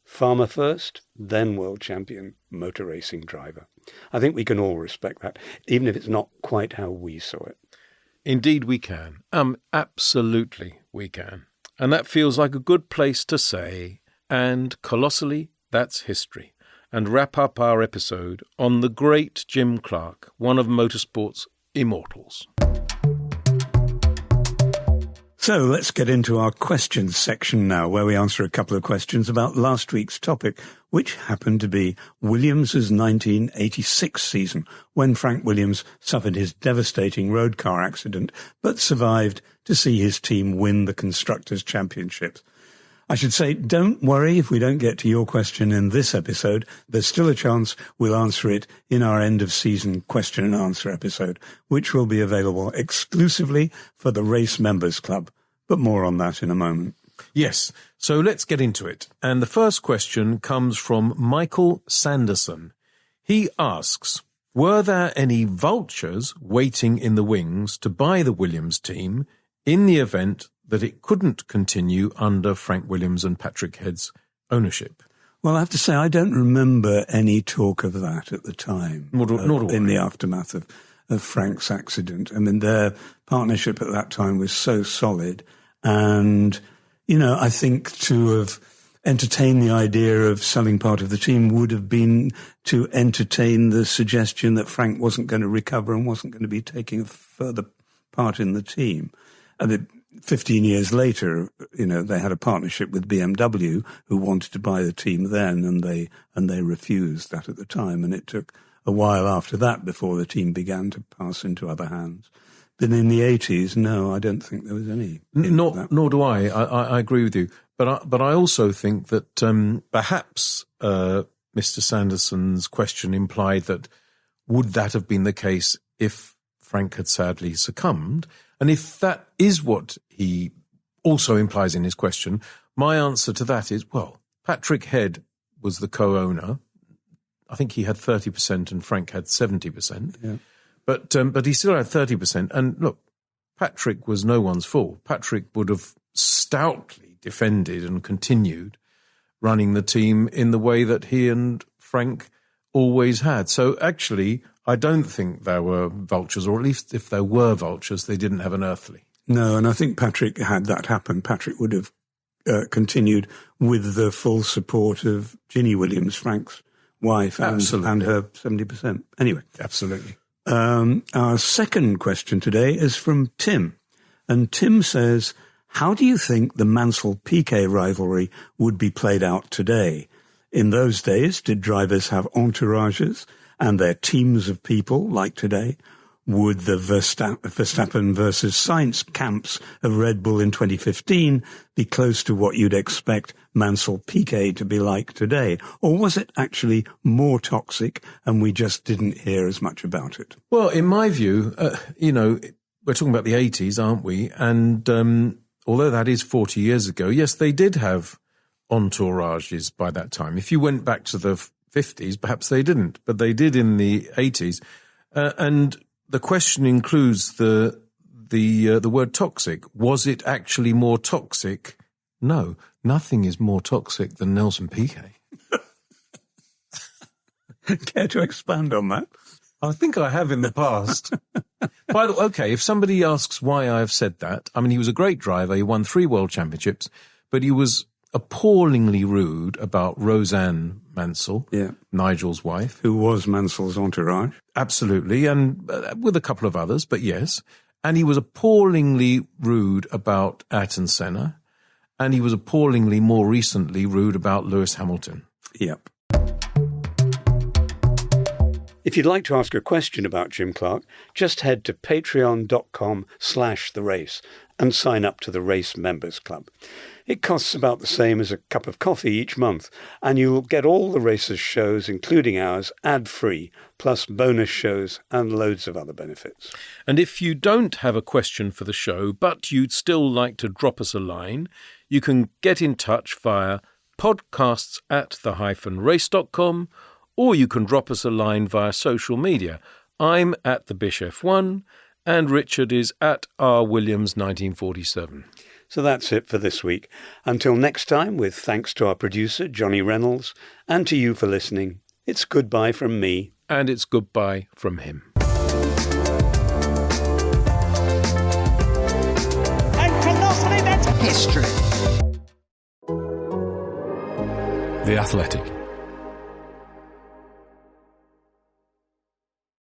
Farmer first, then world champion motor racing driver. I think we can all respect that, even if it's not quite how we saw it. Indeed we can. Absolutely we can. And that feels like a good place to say, and colossally, that's history, and wrap up our episode on the great Jim Clark, one of motorsport's immortals. So let's get into our questions section now, where we answer a couple of questions about last week's topic, which happened to be Williams' 1986 season, when Frank Williams suffered his devastating road car accident, but survived to see his team win the Constructors' Championship. I should say, don't worry if we don't get to your question in this episode. There's still a chance we'll answer it in our end-of-season question and answer episode, which will be available exclusively for the Race Members Club. But more on that in a moment. Yes, so let's get into it. And the first question comes from Michael Sanderson. He asks, were there any vultures waiting in the wings to buy the Williams team in the event that it couldn't continue under Frank Williams and Patrick Head's ownership? Well, I have to say, I don't remember any talk of that at the time, Nor do in I. the aftermath of Frank's accident. I mean, their partnership at that time was so solid. And, I think to have entertained the idea of selling part of the team would have been to entertain the suggestion that Frank wasn't going to recover and wasn't going to be taking a further part in the team. And 15 years later, they had a partnership with BMW who wanted to buy the team then, and they refused that at the time. And it took a while after that before the team began to pass into other hands. But in the 80s, no, I don't think there was any. Nor do I. I agree with you. But I also think that perhaps Mr. Sanderson's question implied that would that have been the case if Frank had sadly succumbed? And if that is what he also implies in his question, my answer to that is, well, Patrick Head was the co-owner. I think he had 30% and Frank had 70%. Yeah. But he still had 30%. And look, Patrick was no one's fool. Patrick would have stoutly defended and continued running the team in the way that he and Frank always had. So actually, I don't think there were vultures, or at least if there were vultures, they didn't have an earthly. No, and I think Patrick, had that happened, Patrick would have continued with the full support of Ginny Williams, Frank's wife, and her 70%. Anyway. Absolutely. Our second question today is from Tim. And Tim says, how do you think the Mansell-Piquet rivalry would be played out today? In those days, did drivers have entourages and their teams of people like today? Would the Verstappen versus Sainz camps of Red Bull in 2015 be close to what you'd expect Mansell-Piquet to be like today? Or was it actually more toxic and we just didn't hear as much about it? Well, in my view, we're talking about the 80s, aren't we? And although that is 40 years ago, yes, they did have entourages by that time. If you went back to the 50s, perhaps they didn't, but they did in the 80s. And the question includes the word toxic. Was it actually more toxic? No, nothing is more toxic than Nelson Piquet. Care to expand on that? I think I have in the past. By the way, okay, if somebody asks why I have said that, I mean, he was a great driver. He won 3 world championships, but he was appallingly rude about Roseanne Mansell, Nigel's wife. Who was Mansell's entourage. Absolutely, and with a couple of others, but yes. And he was appallingly rude about Ayrton Senna, and he was appallingly, more recently, rude about Lewis Hamilton. Yep. If you'd like to ask a question about Jim Clark, just head to patreon.com/therace and sign up to the Race Members Club. It costs about the same as a cup of coffee each month, and you'll get all the Racers' shows, including ours, ad-free, plus bonus shows and loads of other benefits. And if you don't have a question for the show, but you'd still like to drop us a line, you can get in touch via podcasts@the-race.com, or you can drop us a line via social media. I'm at the BishF1, and Richard is at rwilliams1947. So that's it for this week. Until next time, with thanks to our producer, Johnny Reynolds, and to you for listening, it's goodbye from me. And it's goodbye from him. And colossally, that's history. The Athletic.